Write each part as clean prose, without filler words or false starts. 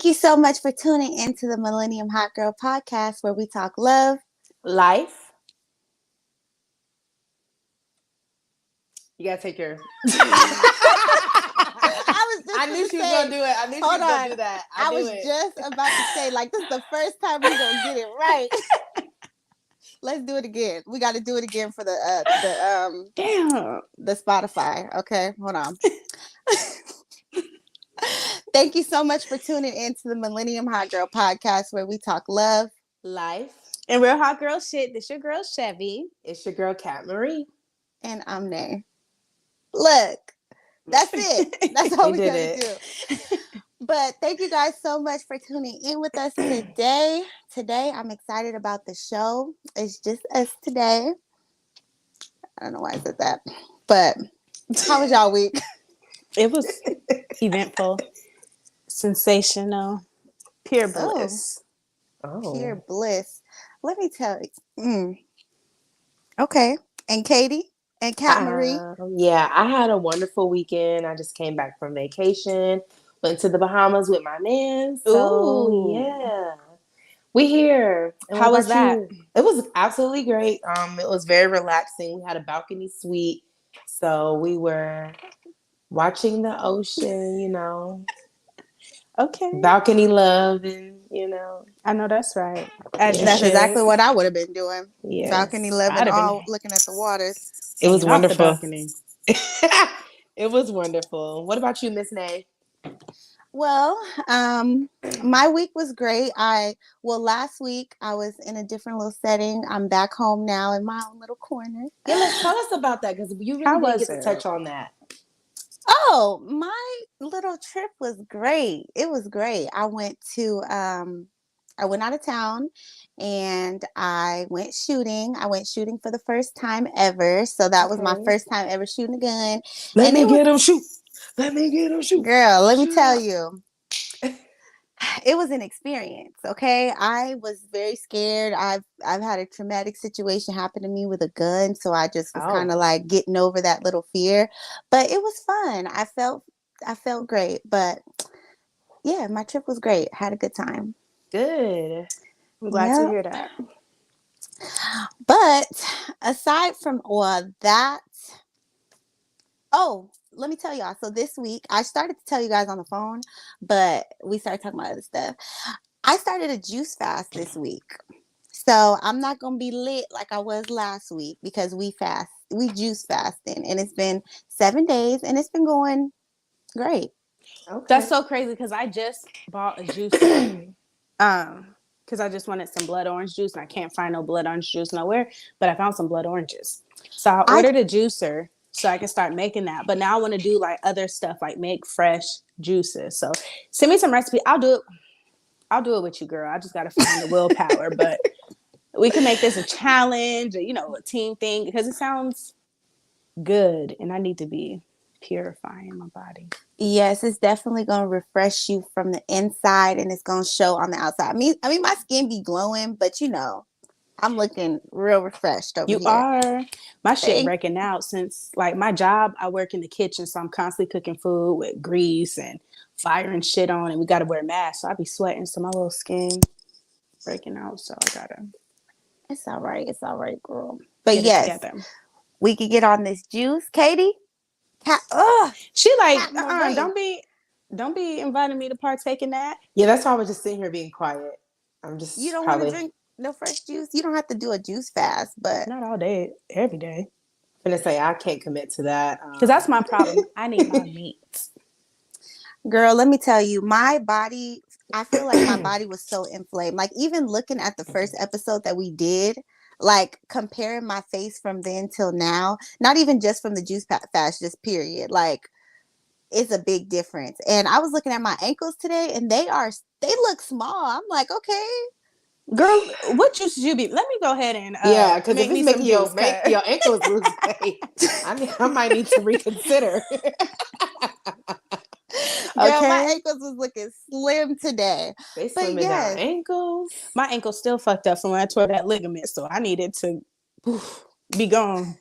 you so much for tuning into the Millennium Hot Girl podcast where we talk love, life. You gotta take your. I knew she was gonna do it. I knew she was gonna do that. I was just about to say, like, this is the first time we're gonna get it right. Let's do it again. We got to do it again for the Spotify. Okay, hold on. Thank you so much for tuning into the Millennium Hot Girl podcast where we talk love, life, and real hot girl shit. This your girl Chevy. It's your girl Cat Marie, and I'm Nay. Look, that's it. That's all we gotta do. But thank you guys so much for tuning in with us today. Today, I'm excited about the show. It's just us today. I don't know why I said that, but how was y'all week? It was eventful, sensational, pure bliss. Pure bliss. Let me tell you. Okay, and Katie and Cat Marie. Yeah, I had a wonderful weekend. I just came back from vacation. Went to the Bahamas with my man. So, yeah. We here. And how was that? It was absolutely great. It was very relaxing. We had a balcony suite. So we were watching the ocean, Okay. Balcony love and, I know that's right. That's exactly what I would have been doing. Yes. Balcony love and all looking at the waters. It was wonderful. It was wonderful. What about you, Miss Nay? Well, my week was great. Last week I was in a different little setting. I'm back home now in my own little corner. Yeah, let's tell us about that because you really didn't get to touch on that. Oh, my little trip was great. It was great. I went out of town and I went shooting. I went shooting for the first time ever. So that was my first time ever shooting a gun. Let me get him shoot. Girl, let me tell you. It was an experience, okay? I was very scared. I've had a traumatic situation happen to me with a gun, so I just was kind of like getting over that little fear. But it was fun. I felt great. But yeah, my trip was great. Had a good time. Good. I'm glad to hear that. But aside from all that, let me tell y'all. So this week, I started to tell you guys on the phone, but we started talking about other stuff. I started a juice fast this week. So I'm not going to be lit like I was last week because we juice fasting. And it's been 7 days and it's been going great. Okay. That's so crazy because I just bought a juice because I just wanted some blood orange juice and I can't find no blood orange juice nowhere, but I found some blood oranges. So I ordered a juicer so I can start making that. But now I want to do like other stuff, like make fresh juices. So send me some recipe. I'll do it with you, girl. I just got to find the willpower. But we can make this a challenge, a team thing because it sounds good. And I need to be purifying my body. Yes, it's definitely going to refresh you from the inside and it's going to show on the outside. I mean, my skin be glowing, but I'm looking real refreshed over here. You are. My shit breaking out since like my job. I work in the kitchen, so I'm constantly cooking food with grease and fire and shit on, and we got to wear masks. So I be sweating, so my little skin breaking out. So I gotta. It's all right. It's all right, girl. But yes, we could get on this juice, Katie. She like, don't be inviting me to partake in that. Yeah, that's why I was just sitting here being quiet. I'm just. You don't want to drink no fresh juice. You don't have to do a juice fast, but not all day, every day. I'm gonna say I can't commit to that because that's my problem. I need my meat. Girl, let me tell you, my body. I feel like my body was so inflamed. Like even looking at the first episode that we did, like comparing my face from then till now, not even just from the juice fast, just period. Like it's a big difference. And I was looking at my ankles today, and they look small. I'm like, okay. Girl, what juice did you be? Let me go ahead and because if it's making your ankles lose weight, I might need to reconsider. Girl, my ankles was looking slim today. They slimming down ankles. My ankle's still fucked up from when I tore that ligament, so I needed to be gone.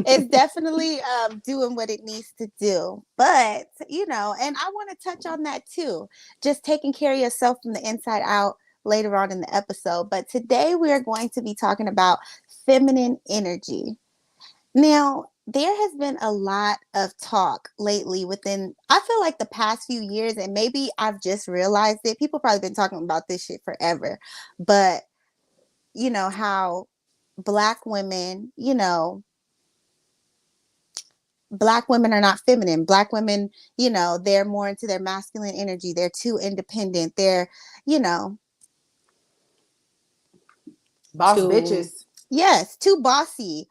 It's definitely doing what it needs to do. But, you know, and I want to touch on that too. Just taking care of yourself from the inside out later on in the episode. But today we are going to be talking about feminine energy. Now, there has been a lot of talk lately within, I feel like the past few years, and maybe I've just realized it. People probably been talking about this shit forever. But, you know, how Black women, you know, Black women are not feminine. Black women, you know, they're more into their masculine energy. They're too independent. They're, you know, Boss To, bitches. yes, too bossy.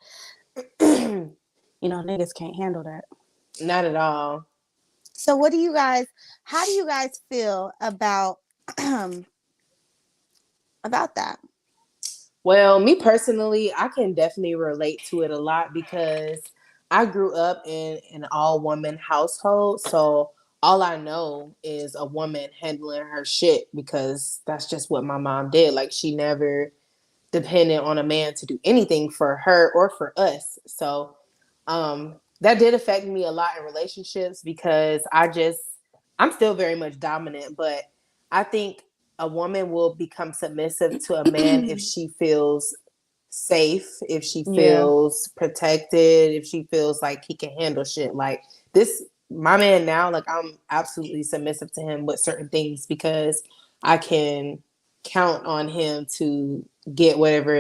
you know, niggas can't handle that. Not at all. So how do you guys feel about about that? Well, me personally, I can definitely relate to it a lot because I grew up in an all woman household. So all I know is a woman handling her shit because that's just what my mom did. Like she never dependent on a man to do anything for her or for us. So that did affect me a lot in relationships because I'm still very much dominant, but I think a woman will become submissive to a man if she feels safe, if she Yeah. feels protected, if she feels like he can handle shit. Like this, my man now, like I'm absolutely submissive to him with certain things because I can count on him to get whatever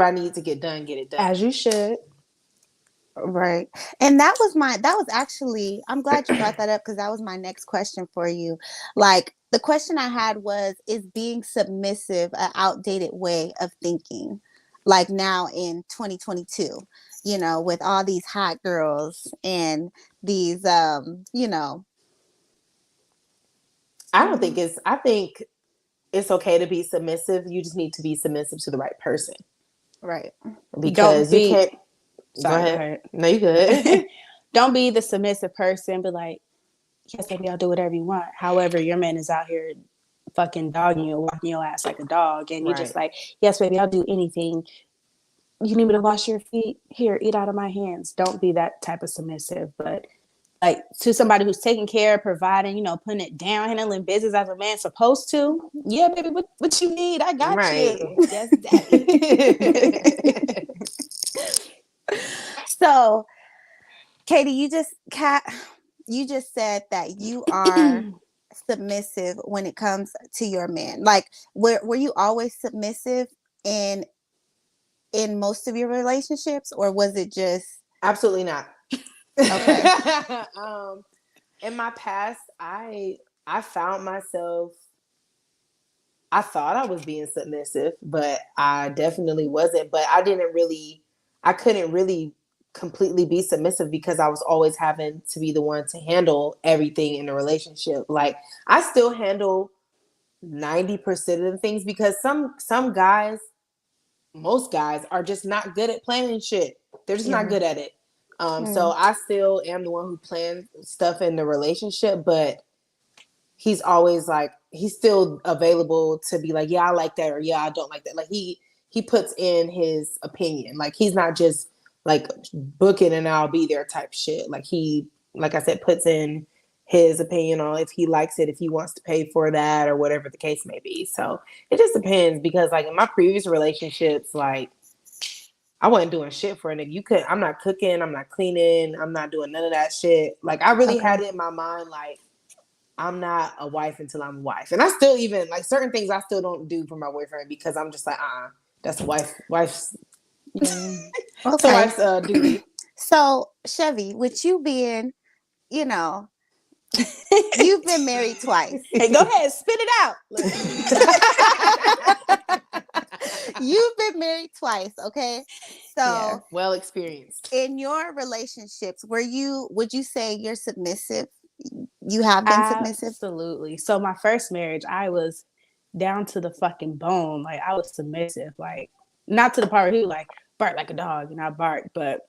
I need to get done, get it done. As you should. Right. And that was actually, I'm glad you brought that up because that was my next question for you. Like the question I had was, is being submissive an outdated way of thinking? Like now in 2022, you know, with all these hot girls and these you know, I think it's okay to be submissive. You just need to be submissive to the right person right. Don't because you be can't go sorry, go ahead. ahead. No, you good. Don't be the submissive person, but like, yes, baby, I'll do whatever you want. However, your man is out here fucking dogging you, walking your ass like a dog, and you're just Right. like, yes, baby, I'll do anything. You need me to wash your feet? Here, eat out of my hands. Don't be that type of submissive, but like to somebody who's taking care, providing, you know, putting it down, handling business as a man's supposed to. Yeah, baby, what you need? I got Right. you. Yes, daddy. So, Katie, you just said that you are submissive when it comes to your man. Like, were you always submissive in most of your relationships, or was it just Absolutely not. okay? In my past, I found myself I thought I was being submissive, but I definitely wasn't. But I couldn't really completely be submissive because I was always having to be the one to handle everything in the relationship. Like I still handle 90% of the things because some guys, most guys are just not good at planning shit. They're just not good at it. So I still am the one who plans stuff in the relationship, but he's always like he's still available to be like, yeah, I like that, or yeah, I don't like that. Like he puts in his opinion. Like he's not just like booking and I'll be there type shit. Like he, like I said, puts in his opinion on if he likes it, if he wants to pay for that, or whatever the case may be. So it just depends because like in my previous relationships, like I wasn't doing shit for a nigga. I'm not cooking, I'm not cleaning, I'm not doing none of that shit. Like I really Okay. had it in my mind, like I'm not a wife until I'm a wife. And I still even like certain things I still don't do for my boyfriend because I'm just like, that's a wife's it's a Okay. wife's duty. So, Chevy, with you being, you know, you've been married twice. Hey, go ahead, spit it out. You've been married twice, okay? Yeah, So, Well experienced. in your relationships, would you say you're submissive? You have been submissive? absolutely. So my first marriage, I was down to the fucking bone. Like I was submissive. Like not to the part where he like bark like a dog and I barked, but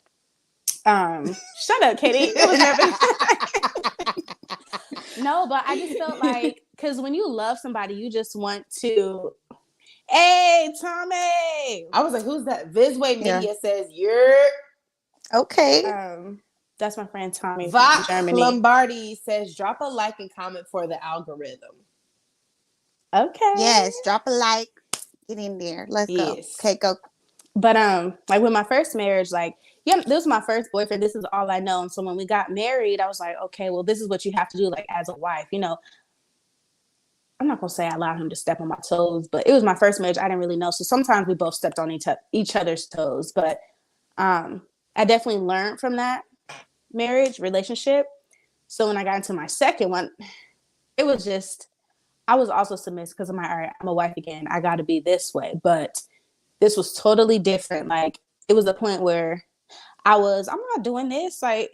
shut up, Katie. It was never no, but I just felt like because when you love somebody, you just want to Hey, Tommy. I was like, who's that? Visway Yeah. Media says you're. Okay. That's my friend Tommy from Vox Germany. Lombardi says drop a like and comment for the algorithm. Okay. Yes. Drop a like. Get in there. Let's go. Yes. Okay, go. But like with my first marriage, like, yeah, this was my first boyfriend. This is all I know. And so when we got married, I was like, okay, well, this is what you have to do, like as a wife. You know, I'm not gonna say I allowed him to step on my toes, but it was my first marriage. I didn't really know. So sometimes we both stepped on each other's toes. But I definitely learned from that marriage relationship. So when I got into my second one, it was just I was also submissive because I'm like, all right, I'm a wife again. I got to be this way. But this was totally different. Like it was a point where I'm not doing this. Like,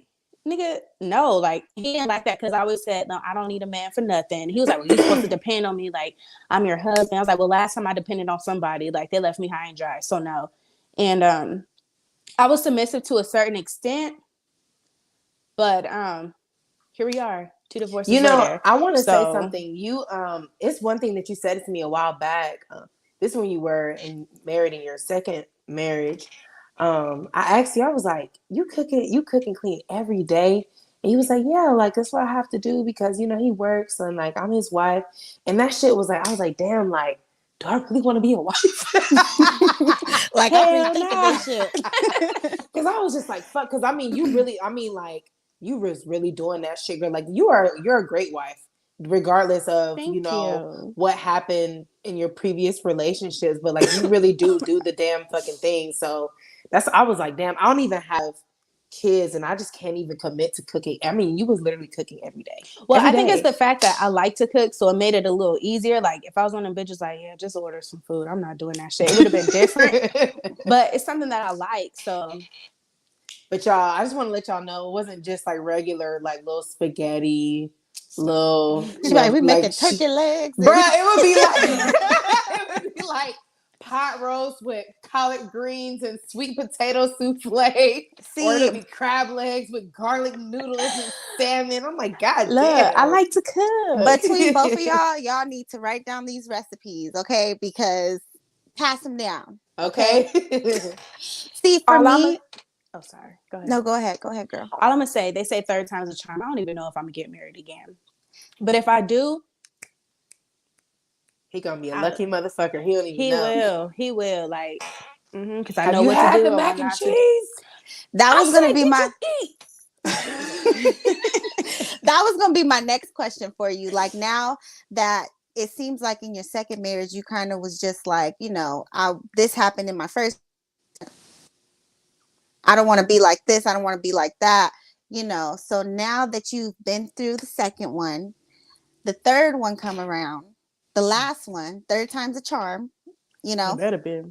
nigga, no. Like he didn't like that because I always said, no, I don't need a man for nothing. He was like, well, you're supposed to depend on me. Like I'm your husband. I was like, well, last time I depended on somebody, like they left me high and dry. So no. And I was submissive to a certain extent, but here we are, 2 divorces You know, later. I want to say So something. You, it's one thing that you said to me a while back. This is when you were married in your second marriage. I asked you, I was like, you cook and clean every day. And he was like, yeah, like that's what I have to do because you know he works and like I'm his wife. And that shit was like, I was like, damn, like, do I really want to be a wife? Like I be hell thinking no. this shit. Because I was just like, fuck. Because I mean, you really, I mean, like, you was really doing that shit, girl. Like, you're a great wife, regardless of you Thank know you. what happened in your previous relationships. But like, you really do the damn fucking thing. So I was like, damn, I don't even have kids, and I just can't even commit to cooking. I mean, you was literally cooking every day. Well, Every I think it's day. the fact that I like to cook, so it made it a little easier. Like if I was one of them bitches, like yeah, just order some food. I'm not doing that shit. It would have been different, but it's something that I like. So, But y'all, I just want to let y'all know it wasn't just like regular, like little spaghetti, little, She like, we like, making turkey legs. bruh, it would be like, it would be like pot roast with collard greens and sweet potato souffle, or See, it'll be crab legs with garlic noodles and salmon. I'm like, God look, I damn. like to cook. between both of y'all need to write down these recipes, okay? Because pass them down, okay? Okay. See, for All I'm me, a, oh sorry, go ahead. no, go ahead. Go ahead, girl. All I'm gonna say, they say third time's a charm. I don't even know if I'm gonna get married again, but if I do, He gonna be a I, lucky motherfucker. He don't even know. he will, like, because I Have know you what to had do the and what mac and not to. cheese? That I was gonna said, be did my you eat? that was gonna be my next question for you. Like now that it seems like in your second marriage, you kind of was just like, this happened in my first. I don't want to be like this. I don't want to be like that. So now that you've been through the second one, the third one come around, the last one, third time's a charm. You It know, better be.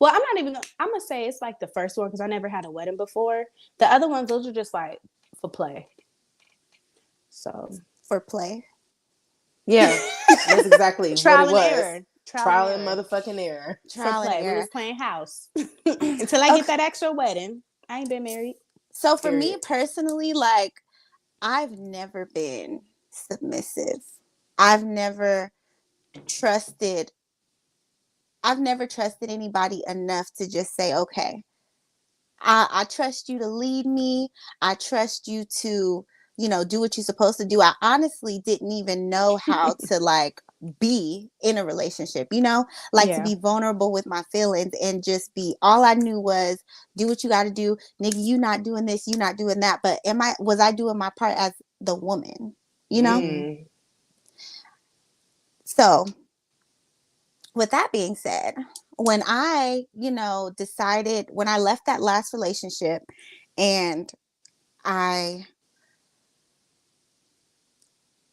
Well, I'm not even. I'm gonna say it's like the first one because I never had a wedding before. The other ones, those are just like for play. So for play. Yeah, that's exactly what it trial and was. error, Trial and motherfucking error. for Trial and play. We error. was playing house until I get Okay. that extra wedding. I ain't been married. So for me Period. personally, like I've never been submissive. I've never trusted I've never trusted anybody enough to just say, okay, I trust you to lead me. I trust you to, do what you're supposed to do. I honestly didn't even know how to like be in a relationship, like to Yeah, be vulnerable with my feelings and just be all I knew was do what you got to do. Nigga, you not doing this, you not doing that. But was I doing my part as the woman, you know? Mm. So with that being said, when I, decided when I left that last relationship and I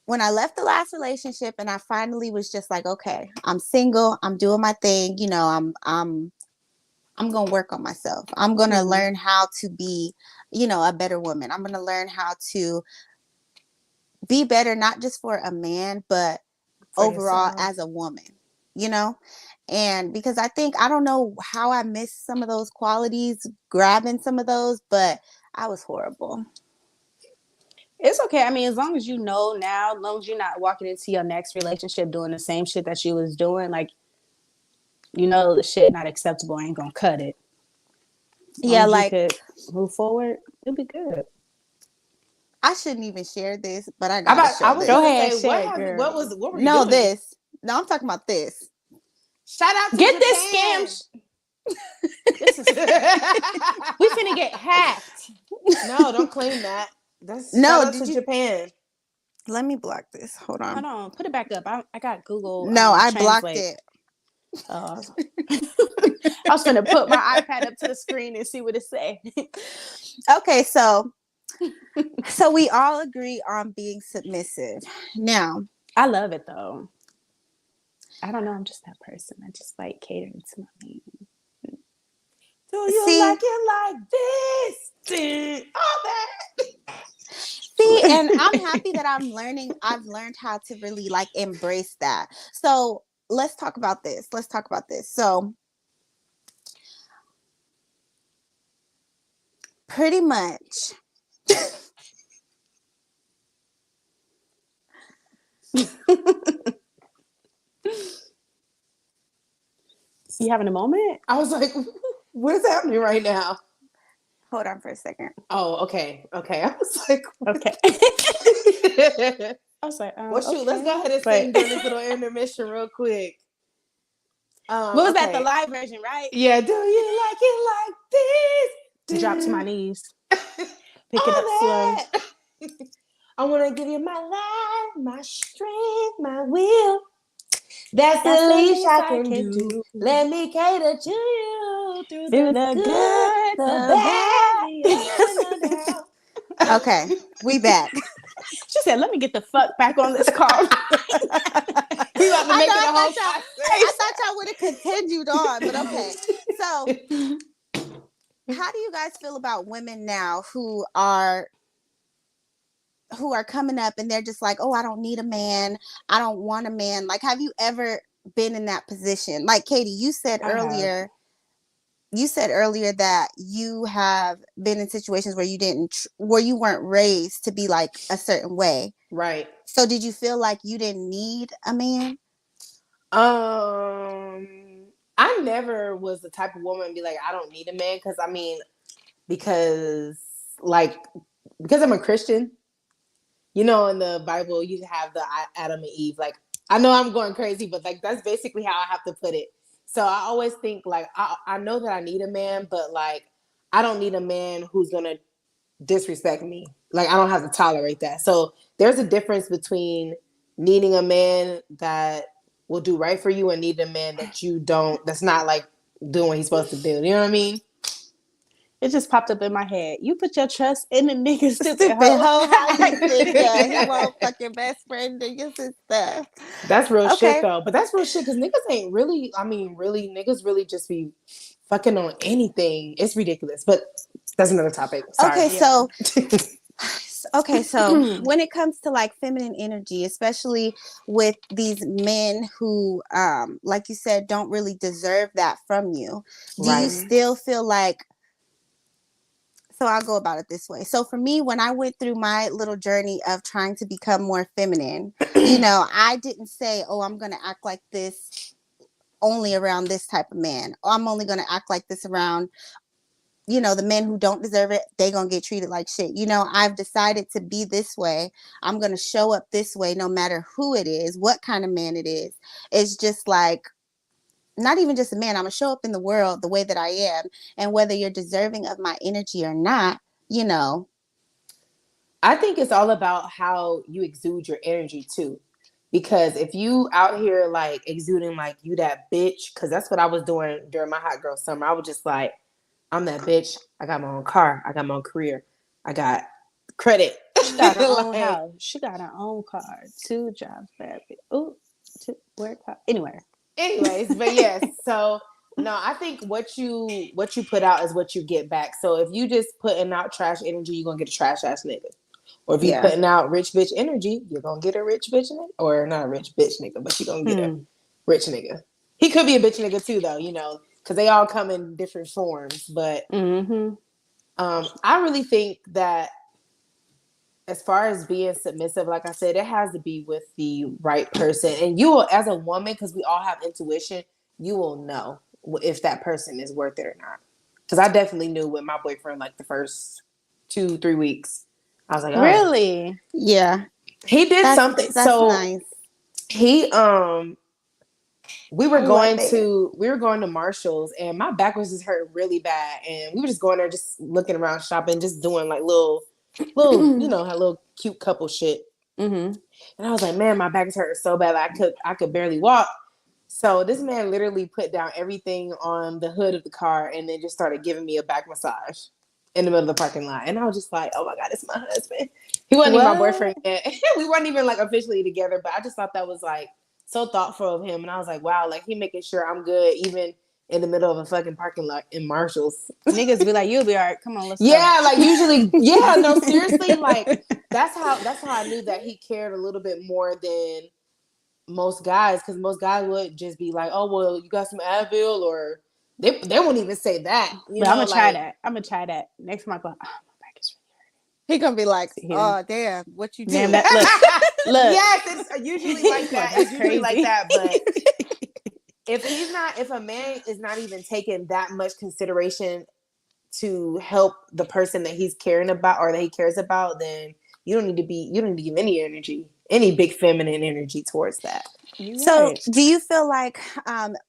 when I left the last relationship and I finally was just like, okay, I'm single, I'm doing my thing, I'm going to work on myself. I'm going to learn how to be, a better woman. I'm going to learn how to be better not just for a man, but for overall yourself. as a woman, you know? And because I don't know how I missed some of those qualities, grabbing some of those, but I was horrible. It's okay. I mean, as long as you know now, as long as you're not walking into your next relationship doing the same shit that you was doing, like you know the shit not acceptable, ain't gonna cut it. As long Yeah, as you like could move forward, it'll be good. I shouldn't even share this, but I gotta I show was Go this. gonna ahead, say, share it, girl. what were you No, doing? this. No, I'm talking about this. Shout out to Get this Japan. scam. This is we finna get hacked. No, don't claim that. That's shout No, out did to you? Japan. Let me block this. Hold on. Hold on, put it back up. I got Google No, I blocked Translate. it. I was gonna put my iPad up to the screen and see what it say. Okay, so we all agree on being submissive. Now, I love it though. I don't know. I'm just that person. I just like catering to my man. Do you see, like it like this? All that. see, and I'm happy that I've learned how to really like embrace that. So let's talk about this. So pretty much You having a moment? I was like, what is happening right now? hold on for a second. Oh, okay. I was like, Okay. I I was like, well, shoot, okay. let's go ahead and sing during this little intermission real quick. What was that? The Okay. live version, right? Yeah, do you like it like this? Drop to my knees. Pick it All up slow. that. I want to give you my life, my strength, my will. That's the least I can do. Let me cater to you through the good, the bad, the up and down. Okay, we back. She said, "Let me get the fuck back on this call." We about to make it a whole I thought y'all would have continued on, but okay. So, how do you guys feel about women now who are coming up and they're just like, oh, I don't need a man, I don't want a man? Like, have you ever been in that position? Like, Katie, you said earlier that you have been in situations where you weren't raised to be like a certain way, right? So did you feel like you didn't need a man? I never was the type of woman to be like, I don't need a man, because I'm a Christian. You know, in the Bible, you have the Adam and Eve. Like, I know I'm going crazy, but like that's basically how I have to put it. So I always think like I know that I need a man, but like I don't need a man who's gonna disrespect me. Like, I don't have to tolerate that. So there's a difference between needing a man that will do right for you and needing a man that's not like doing what he's supposed to do. You know what I mean? It just popped up in my head. You put your trust in the nigga, stupid hoe. How you think he won't fuck your best friend or your sister? That's real shit though. But that's real shit because niggas ain't really. Niggas really just be fucking on anything. It's ridiculous. But that's another topic. Sorry. Okay, so when it comes to like feminine energy, especially with these men who, like you said, don't really deserve that from you, do you still feel like? So I'll go about it this way. So for me, when I went through my little journey of trying to become more feminine, I didn't say, oh, I'm going to act like this only around this type of man. Or I'm only going to act like this around, the men who don't deserve it. They going to get treated like shit. I've decided to be this way. I'm going to show up this way, no matter who it is, what kind of man it is. It's just like, not even just a man, I'm gonna show up in the world the way that I am, and whether you're deserving of my energy or not, I think it's all about how you exude your energy too. Because if you out here like exuding like you that bitch, because that's what I was doing during my hot girl summer. I was just like, I'm that bitch. I got my own car. I got my own career. I got credit. She got her own house. She got her own car. 2 jobs, baby. Ooh, 2 work car. Anyways, but yes, so no, I think what you put out is what you get back. So if you just putting out trash energy, you're gonna get a trash ass nigga. Or if you putting out rich bitch energy, you're gonna get a rich bitch nigga. Or not a rich bitch nigga, but you're gonna get a rich nigga. He could be a bitch nigga too, though, because they all come in different forms. But I really think that as far as being submissive, like I said, it has to be with the right person. And you, as a woman, because we all have intuition, you will know if that person is worth it or not. Because I definitely knew with my boyfriend, like the first 2-3 weeks, I was like, all right. Really? Yeah. He did something. That's So nice. he we were I like going that. to Marshalls, and my back was just hurt really bad, and we were just going there, just looking around, shopping, just doing like little, you know, had little cute couple shit. Mm-hmm. And I was like, man, my back is hurting so bad, like I could barely walk. So this man literally put down everything on the hood of the car, and then just started giving me a back massage in the middle of the parking lot. And I was just like, oh my god, it's my husband. He wasn't even my What? boyfriend yet. We weren't even like officially together, but I just thought that was like so thoughtful of him. And I was like, wow, like he making sure I'm good even in the middle of a fucking parking lot in Marshalls. Niggas be like, you'll be all right. Come on, let's Yeah, go. like usually, yeah, no, seriously, like that's how I knew that he cared a little bit more than most guys, because most guys would just be like, oh well, you got some Advil, or they won't even say that, you But I'm know, gonna try like that. I'm gonna try that next month. Oh, my back is He gonna be like, really hurting. oh damn, what you Damn do? that! Look. yes, it's usually like that. That's It's usually like crazy. that, but if a man is not even taking that much consideration to help the person that he's caring about or that he cares about, then you don't need to give any energy, any big feminine energy towards that. You're So, right. do you feel like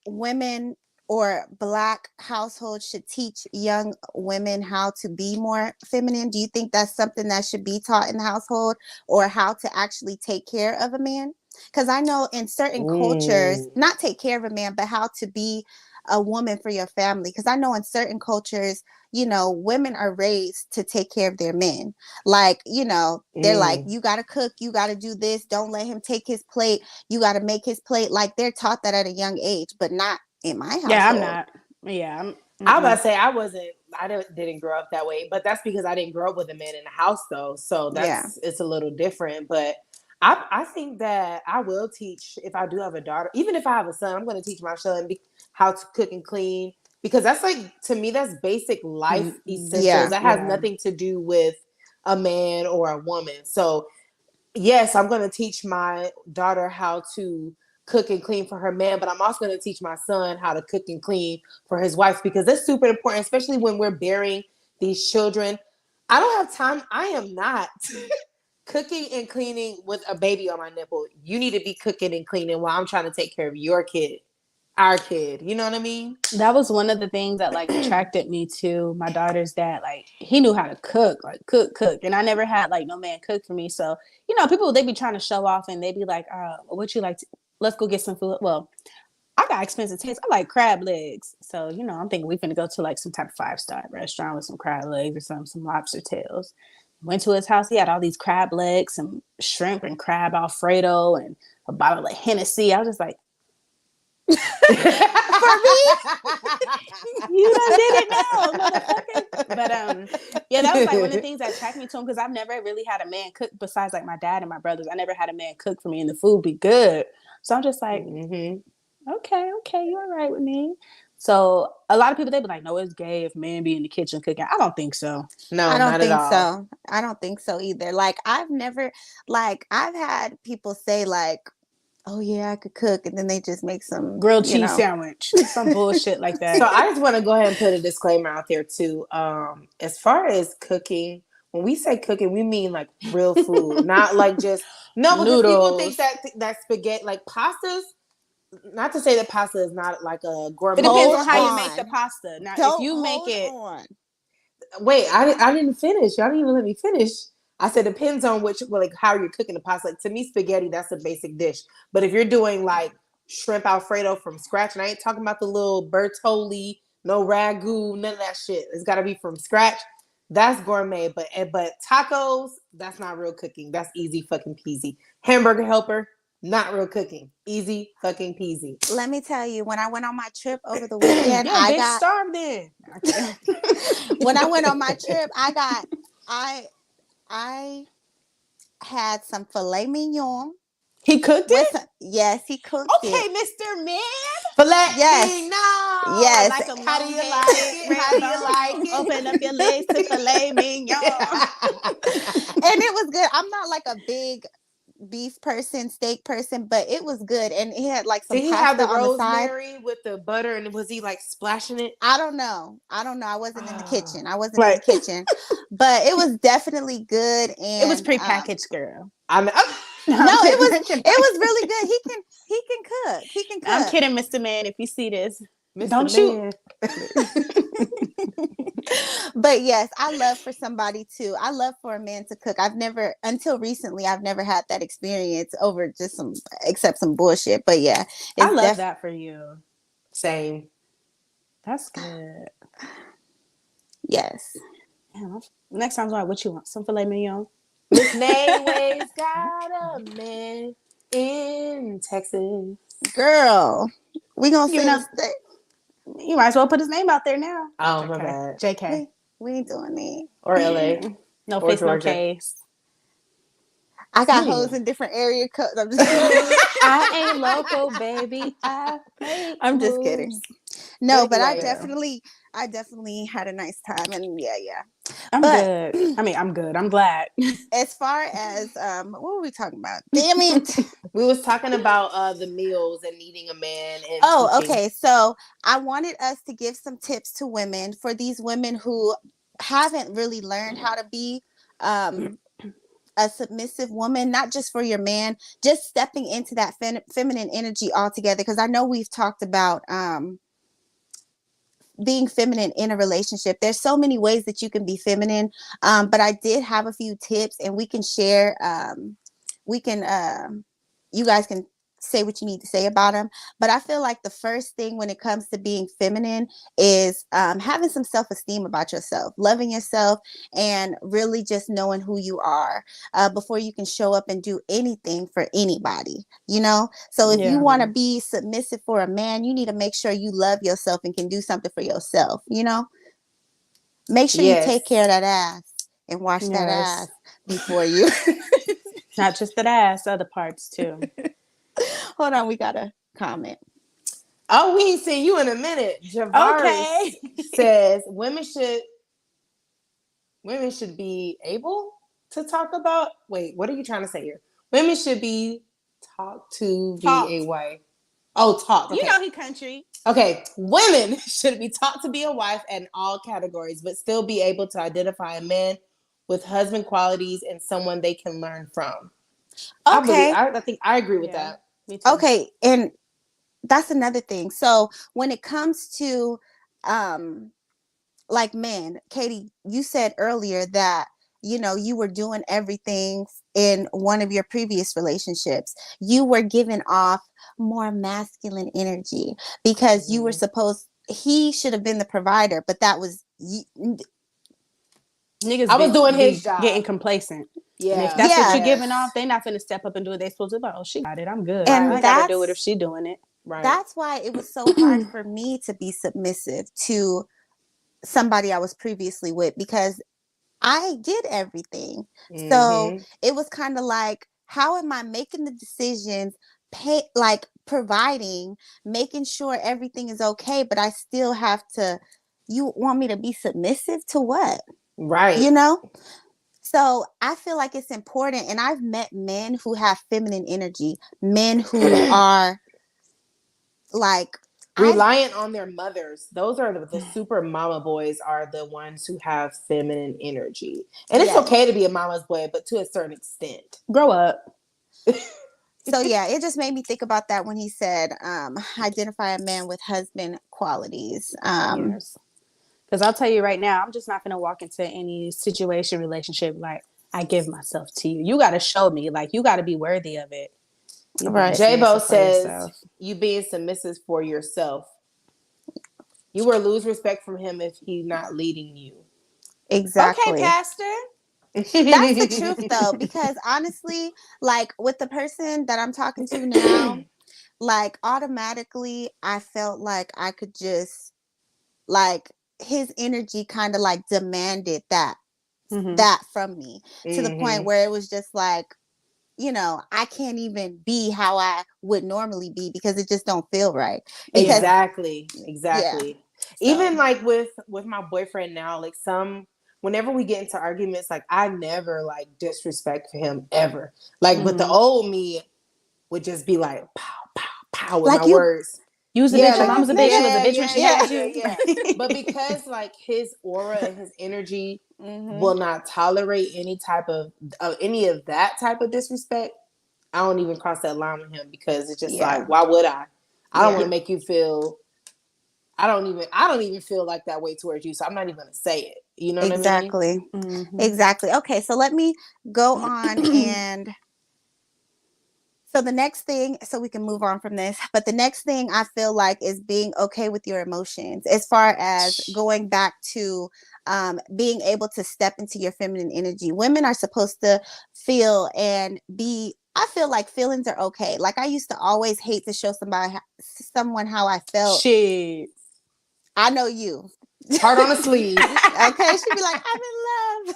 women or Black households should teach young women how to be more feminine? Do you think that's something that should be taught in the household, or how to actually take care of a man? Because I know in certain cultures, Mm. not take care of a man, but how to be a woman for your family. Because I know in certain cultures, women are raised to take care of their men. Like, they're like, Mm. you got to cook, you got to do this, don't let him take his plate, you got to make his plate. Like, they're taught that at a young age, but not in my Yeah, I'm household. not. Yeah, I'm. I was about Mm-mm. to say I didn't grow up that way, but that's because I didn't grow up with a man in the house though. So Yeah. it's a little different. But I think that I will teach, if I do have a daughter, even if I have a son, I'm going to teach my son how to cook and clean, because that's like, to me, that's basic life essentials. Yeah. That has Yeah. nothing to do with a man or a woman. So yes, I'm going to teach my daughter how to cook and clean for her man, but I'm also going to teach my son how to cook and clean for his wife, because that's super important, especially when we're bearing these children. I don't have time. I am not cooking and cleaning with a baby on my nipple. You need to be cooking and cleaning while I'm trying to take care of your kid, our kid. You know what I mean? That was one of the things that like attracted me to my daughter's dad. Like he knew how to cook, like cook. And I never had like no man cook for me. So, people they be trying to show off and they be like, what you like let's go get some food. Well, I got expensive taste. I like crab legs. So, I'm thinking we finna go to like some type of 5-star restaurant with some crab legs or some lobster tails. Went to his house. He had all these crab legs, some shrimp and crab Alfredo, and a bottle of Hennessy. I was just like, For me? you done did it now, motherfucker. But yeah, that was like one of the things that attracted me to him, because I've never really had a man cook besides like my dad and my brothers. I never had a man cook for me, and the food be good. So I'm just like, okay, you're all right with me. So a lot of people they be like, no, it's gay if men be in the kitchen cooking. I don't think so. I No, don't not at think all. so. I don't think so either. Like, I've had people say, like, oh yeah, I could cook, and then they just make some, Grilled cheese sandwich, some bullshit like So that. I just want to go ahead and put a disclaimer out there too. As far as cooking, when we say cooking, we mean like real food, not like just no. Because people think Noodles. that spaghetti, like pastas. Not to say that pasta is not like a It gourmet depends Hold dish, on how but you make the on. pasta. Now, if Don't you make hold it, on. wait, I didn't finish. Y'all didn't even let me finish. I said depends on like how you're cooking the pasta. Like to me, spaghetti, that's a basic dish. But if you're doing like shrimp Alfredo from scratch, and I ain't talking about the little Bertolli, no ragu, none of that shit. It's got to be from scratch. That's gourmet. But tacos, that's not real cooking. That's easy fucking peasy. Hamburger Helper, not real cooking. Easy fucking peasy. Let me tell you, when I went on my trip over the weekend, damn, bitch, starve then. Okay. when I went on my trip, I had some filet mignon He cooked with it? some, yes, he cooked Okay, it. Mr. Man. Filet Yes. mignon. Yes. Like a How do you long-headed like it? How red do you bone. like Open up your legs to filet mignon. And it was good. I'm not like a big beef person, steak person, but it was good, and it had like some Did he have pasta the on the side. rosemary with the butter, and was he like splashing it? I don't know. I wasn't in the Oh, kitchen. I wasn't in the Right. kitchen, but it was definitely good. It was And prepackaged, girl. I'm no, it was really good. He can cook. He can I'm cook. kidding, Mr. Man. If you see this, Mr. don't shoot. Man. But yes, I love for somebody to. I love for a man to cook. I've never, until recently, I've never had that experience over just except some bullshit. But yeah, I it's love that for you. Same. That's good. Yes. Yeah, next time, what you want? Some filet mignon. Miss Nayway's got a man in Texas. Girl, we gonna You say know, this. you might as well put his name out there now. Oh, JK. my bad. JK. We ain't doing it. Or LA. No Or face, no Georgia. case. I got Anyway. hoes in different area codes. I'm just kidding. I ain't local, baby. I'm just kidding. No, but Anyway. I definitely had a nice time, and yeah. I'm But good. I mean, I'm good. I'm glad. as far as what were we talking about? Damn it. We was talking about the meals and needing a man and Oh, cooking. okay. So I wanted us to give some tips to women, for these women who haven't really learned how to be a submissive woman, not just for your man, just stepping into that feminine energy altogether. Because I know we've talked about being feminine in a relationship. There's so many ways that you can be feminine, but I did have a few tips, and we can share. You guys can say what you need to say about them. But I feel like the first thing when it comes to being feminine is having some self-esteem about yourself, loving yourself, and really just knowing who you are before you can show up and do anything for anybody, you know? So if you want to be submissive for a man, you need to make sure you love yourself and can do something for yourself, you know? Make sure you take care of that ass and wash that ass before you. Not just that ass, other parts too. Hold on, we got a comment. Oh, we ain't seen you in a minute. Javaris says women should be able to talk about. Wait, what are you trying to say here? Women should be taught to be a wife. Oh, taught. Okay. You know he country. Okay, women should be taught to be a wife in all categories, but still be able to identify a man with husband qualities and someone they can learn from. Okay, I think I agree with that. Me too. Okay, and that's another thing. So when it comes to like men, Katie, you said earlier that you were doing everything in one of your previous relationships. You were giving off more masculine energy because you were he should have been the provider, but that was niggas. I was doing his job, getting complacent. Yeah, and if that's what you're giving off, they're not gonna step up and do it. They're supposed to be like, oh, she got it. I'm good. And I gotta do it if she doing it. Right. That's why it was so hard for me to be submissive to somebody I was previously with, because I did everything. Mm-hmm. So it was kind of like, how am I making the decisions, providing, making sure everything is okay, but I still have to, you want me to be submissive to what? Right. You know? So I feel like it's important. And I've met men who have feminine energy, men who are like reliant on their mothers. Those are the super mama boys, are the ones who have feminine energy. And it's okay to be a mama's boy, but to a certain extent. Grow up. So yeah, it just made me think about that when he said, identify a man with husband qualities. Yes. Because I'll tell you right now, I'm just not going to walk into any situation, relationship like, I give myself to you. You got to show me. Like, you got to be worthy of it. Right. J-Bo says, you being submissive for yourself. You will lose respect from him if he's not leading you. Exactly. Okay, Pastor. That's the truth, though, because honestly, like with the person that I'm talking to now, like automatically I felt like I could just, like, his energy kind of like demanded that from me, to the point where it was just like, I can't even be how I would normally be because it just don't feel right. Exactly. Yeah. Even like with my boyfriend now, like some whenever we get into arguments, like I never like disrespect for him ever. Like, but the Mm-hmm. old me would just be like pow, pow, pow with Like my you, words. You was a Yeah, bitch. Your like mom was a bitch. She was a yeah, bitch when yeah, she yeah, had yeah, you. yeah. But because like his aura and his energy mm-hmm. will not tolerate any type of any of that type of disrespect, I don't even cross that line with him because it's just Yeah. like, why would I? I don't Yeah. want to make you feel. I don't even feel like that way towards you, so I'm not even gonna say it. You know what I mean? Exactly. Mm-hmm. Exactly. Okay, so let me go on and so the next thing, so we can move on from this, but the next thing I feel like is being okay with your emotions as far as going back to being able to step into your feminine energy. Women are supposed to feel and be, I feel like feelings are okay. Like I used to always hate to show someone how I felt. Shit. I know you. Heart on the sleeve. Okay, she'd be like, I'm in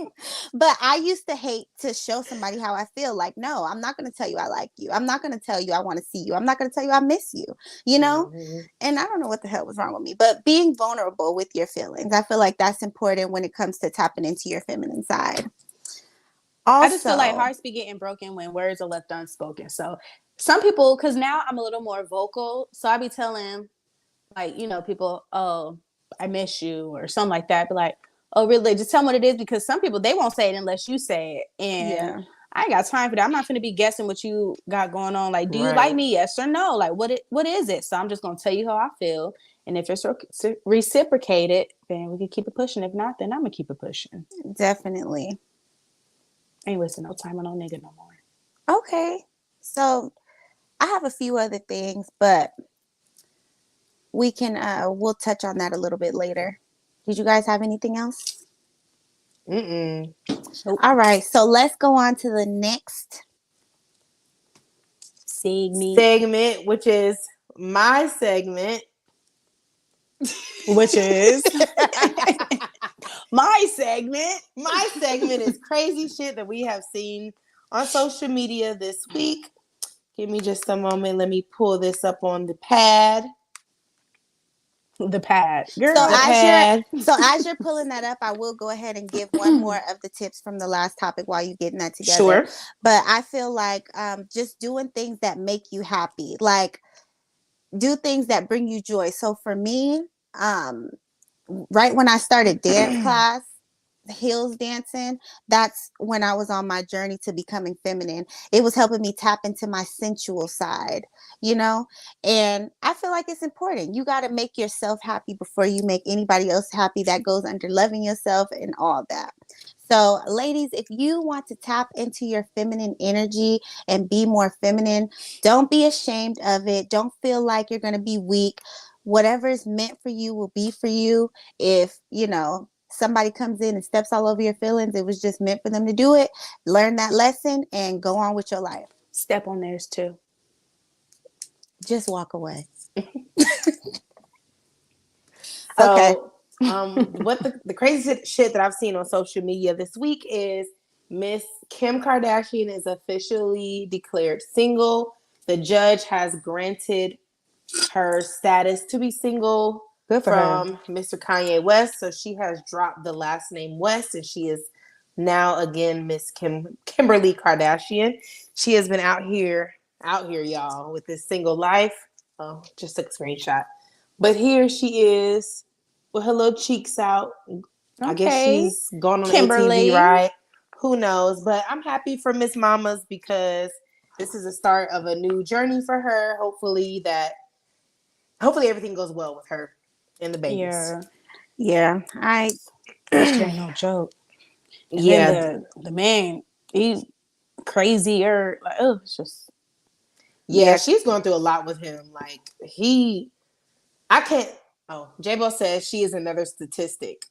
love. But I used to hate to show somebody how I feel. Like, no, I'm not going to tell you I like you. I'm not going to tell you I want to see you. I'm not going to tell you I miss you, you know? Mm-hmm. And I don't know what the hell was wrong with me, but being vulnerable with your feelings, I feel like that's important when it comes to tapping into your feminine side. I just feel like Also, hearts be getting broken when words are left unspoken. So some people, because now I'm a little more vocal, so I be telling like, people, oh, I miss you or something like that. But like, oh, really? Just tell them what it is, because some people, they won't say it unless you say it. And yeah, I ain't got time for that. I'm not going to be guessing what you got going on. Like, do you like Right. me? Yes or no? Like, what is it? So I'm just going to tell you how I feel. And if it's reciprocated, then we can keep it pushing. If not, then I'm going to keep it pushing. definitely. Ain't wasting no time on no nigga no more. Okay. So I have a few other things, but we can we'll touch on that a little bit later. Did you guys have anything else? Mm-mm. Nope. All right, so let's go on to the next Segment, which is my segment. Which is my segment. My segment is crazy shit that we have seen on social media this week. Give me just a moment. Let me pull this up on the pad. The pad. So Girl. The as you're pad. so as you're pulling that up, I will go ahead and give one more of the tips from the last topic while you're getting that together. Sure. But I feel like just doing things that make you happy, like do things that bring you joy. So for me, right when I started dance class, heels dancing, that's when I was on my journey to becoming feminine. It was helping me tap into my sensual side, you know? And I feel like it's important. You got to make yourself happy before you make anybody else happy. That goes under loving yourself and all that. So, ladies, if you want to tap into your feminine energy and be more feminine, don't be ashamed of it. Don't feel like you're going to be weak. Whatever is meant for you will be for you. If, somebody comes in and steps all over your feelings, it was just meant for them to do it. Learn that lesson and go on with your life. Step on theirs too. Just walk away. Okay. So, what the crazy shit that I've seen on social media this week is Miss Kim Kardashian is officially declared single. The judge has granted her status to be single Good for her. from Mr. Kanye West. So she has dropped the last name West, and she is now again Miss Kimberly Kardashian. She has been out here, y'all, with this single life. Oh, just took a screenshot. But here she is with her little cheeks out. I guess Okay. she's gone on an ATV Kimberly. ride. Who knows? But I'm happy for Miss Mamas because this is the start of a new journey for her. Hopefully everything goes well with her and the babies. Yeah. That shit ain't no joke. And then Yeah. the man, he's crazier. Like, oh, it's just Yeah, she's going through a lot with him. Like I can't. Oh, J-Bo says she is another statistic.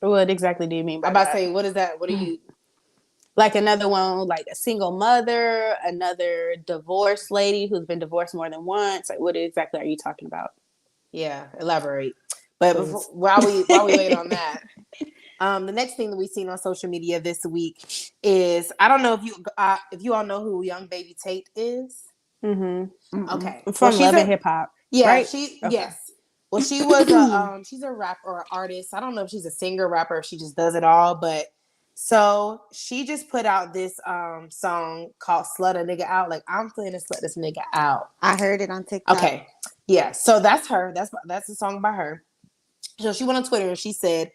what exactly do you mean I'm by about to that? say, what is that? What are you? Like another one, like a single mother, another divorced lady who's been divorced more than once. Like, what exactly are you talking about? Yeah, elaborate. But before, Please. while we wait on that, the next thing that we've seen on social media this week is I don't know if you all know who Young Baby Tate is. Mm-hmm. Okay, well From she's Love and a Hip Hop, yeah right? she Okay. yes Well, she was a she's a rapper or artist. I don't know if she's a singer, rapper, if she just does it all, but so she just put out this song called Slut a Nigga Out. Like, I'm feeling to slut this nigga out. I heard it on TikTok. Okay. Yeah. So that's her. That's a song by her. So she went on Twitter and she said,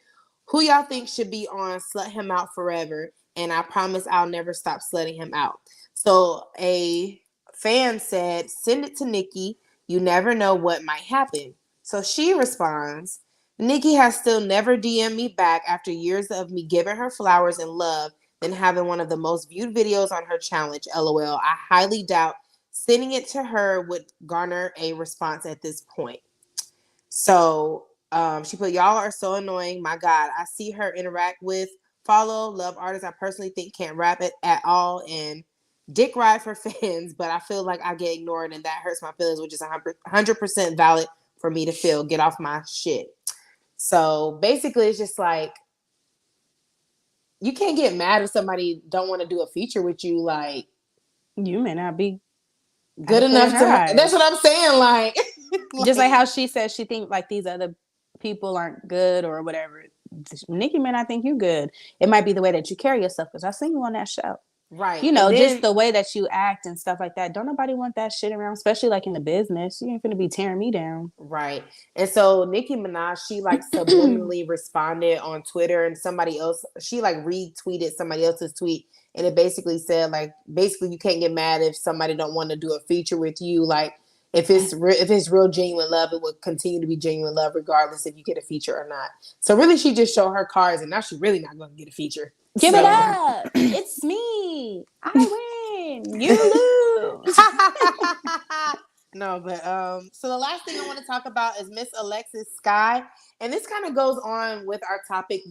"Who y'all think should be on Slut Him Out Forever? And I promise I'll never stop slutting him out." So a fan said, "Send it to Nikki. You never know what might happen." So she responds, "Nikki has still never DM'd me back after years of me giving her flowers and love, then having one of the most viewed videos on her challenge. LOL. I highly doubt sending it to her would garner a response at this point." So she put, "Y'all are so annoying. My God, I see her interact with, follow, love artists I personally think can't rap it at all, and dick ride for fans, but I feel like I get ignored and that hurts my feelings, which is 100% valid for me to feel. Get off my shit." So basically, it's just like, you can't get mad if somebody don't want to do a feature with you. Like, You may not be good enough to. That's what I'm saying. Like, just like how she says she think like these other people aren't good or whatever. Nikki may not think you good. It might be the way that you carry yourself, because I seen you on that show. right. You know, And then, just the way that you act and stuff like that. Don't nobody want that shit around, especially like in the business. You ain't finna be tearing me down. right. And so Nicki Minaj, she like subliminally responded on Twitter, and somebody else, she like retweeted somebody else's tweet, and it basically said, like, basically you can't get mad if somebody don't want to do a feature with you. Like, if it's real genuine love, it will continue to be genuine love regardless if you get a feature or not. So really, she just showed her cards, and now she's really not going to get a feature. Give it up. It's me. I win. You lose. No, but so the last thing I want to talk about is Miss Alexis Sky, and this kind of goes on with our topic,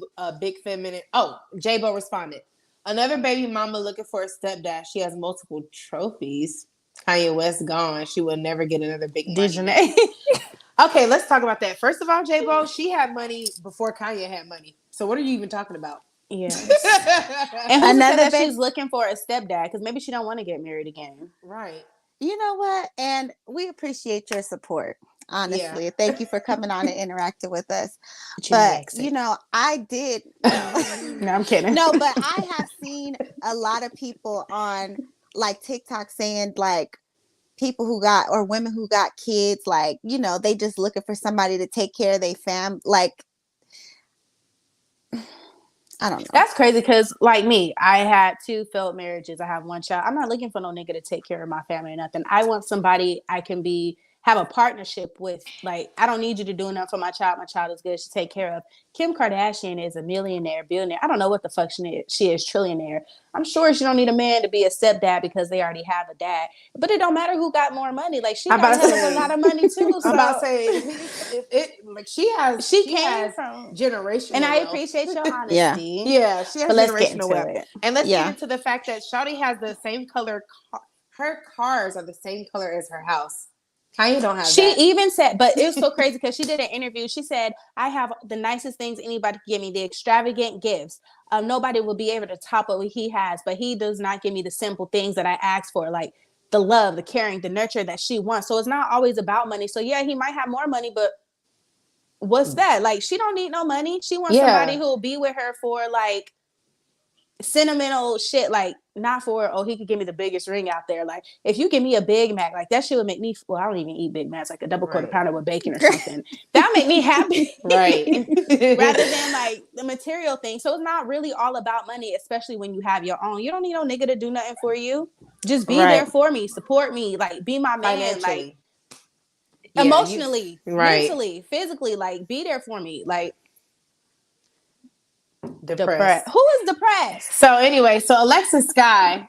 big feminine. Oh, J-Bo responded, "Another baby mama looking for a stepdad. She has multiple trophies. Kanye West gone. She will never get another big money." Okay, let's talk about that. First of all, J-Bo, she had money before Kanye had money. So what are you even talking about? Yes. And who said that she's looking for a stepdad? Because maybe she don't want to get married again. Right. You know what? And we appreciate your support. Honestly, thank you for coming on and interacting with us. But you know, I did. No, I'm kidding. No, but I have seen a lot of people on like TikTok saying like people who got, or women who got kids, like, you know, they just looking for somebody to take care of their fam. Like, I don't know. That's crazy because, like me, I had 2 failed marriages. I have 1 child. I'm not looking for no nigga to take care of my family or nothing. I want somebody I can have a partnership with. Like, I don't need you to do enough for my child. My child is good to take care of. Kim Kardashian is a millionaire, billionaire. I don't know what the fuck she is, trillionaire. I'm sure she don't need a man to be a stepdad because they already have a dad. But it don't matter who got more money. Like, she got a lot of money too. So. I'm about to say, like she has from generational, and I wealth. appreciate your honesty. Yeah, she has generational wealth. And let's get into the fact that Shawty has the same color. Her cars are the same color as her house. Kanye don't have that. She even said, but it was so crazy because she did an interview. She said, "I have the nicest things anybody can give me, the extravagant gifts. Nobody will be able to top what he has, but he does not give me the simple things that I ask for, like the love, the caring, the nurture that she wants." So it's not always about money. So yeah, he might have more money, but what's that? Like, she don't need no money. She wants somebody who will be with her for like sentimental shit, like not for, oh, he could give me the biggest ring out there. Like, if you give me a Big Mac, like that shit would make me, well, I don't even eat Big Macs, like a double quarter pounder with bacon or something. That would make me happy. Right. Rather than like the material thing. So it's not really all about money, especially when you have your own. You don't need no nigga to do nothing for you. Just be there for me, support me, like be my man, like emotionally, mentally, physically, like be there for me. Like, depressed. Who is depressed? So anyway, so Alexis Sky,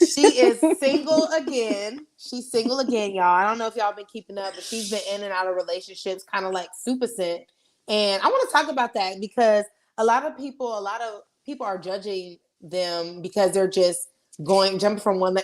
she is single again. She's single again, y'all. I don't know if y'all been keeping up, but she's been in and out of relationships, kind of like Super Scent. And I want to talk about that because a lot of people are judging them because they're just jumping from one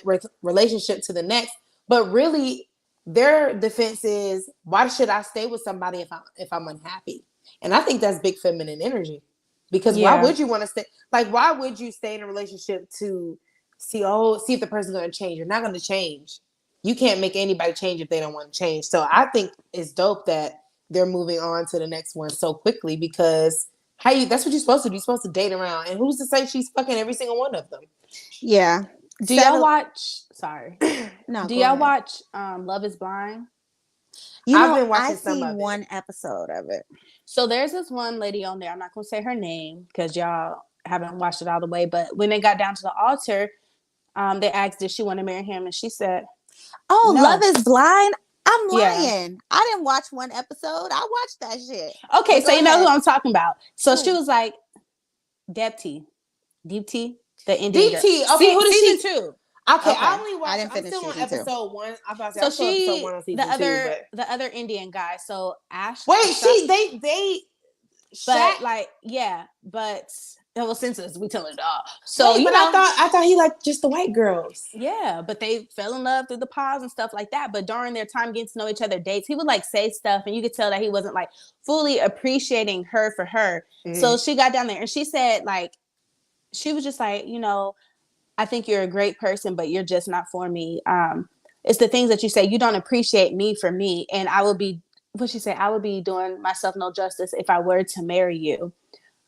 relationship to the next. But really, their defense is, why should I stay with somebody if I'm unhappy? And I think that's big feminine energy. Because why would you want to stay? Like, why would you stay in a relationship to see if the person's going to change? You're not going to change. you can't make anybody change if they don't want to change. So I think it's dope that they're moving on to the next one so quickly because that's what you're supposed to do. You're supposed to date around. And who's to say she's fucking every single one of them? Yeah. Do y'all watch No, do go y'all ahead. watch Love is Blind? I've been I watching some seen of one it. episode of it. So there's this one lady on there. I'm not gonna say her name because y'all haven't watched it all the way. But when they got down to the altar, they asked did she want to marry him, and she said, "Oh, no. Love is Blind." I'm lying. Yeah. I didn't watch one episode. I watched that shit. Okay, so you know who I'm talking about. So Who? she was like, Deepti, the Indian DT. girl. Okay, who does season she? 2. Okay, I only I watched. didn't I'm finish still on season 2. episode 1. I'm about to say So I'm still episode 1 she on season 2. But the other Indian guy. So Ash. wait, they. But Shaq, like, yeah, but well, since we telling it all. So wait, you but know, I thought he liked just the white girls. yeah, but they fell in love through the pause and stuff like that. But during their time getting to know each other, dates, he would like say stuff, and you could tell that he wasn't like fully appreciating her for her. So she got down there and she said, like, she was just like, you know, I think you're a great person, but you're just not for me. It's the things that you say. You don't appreciate me for me, and I would be. What she said, I would be doing myself no justice if I were to marry you.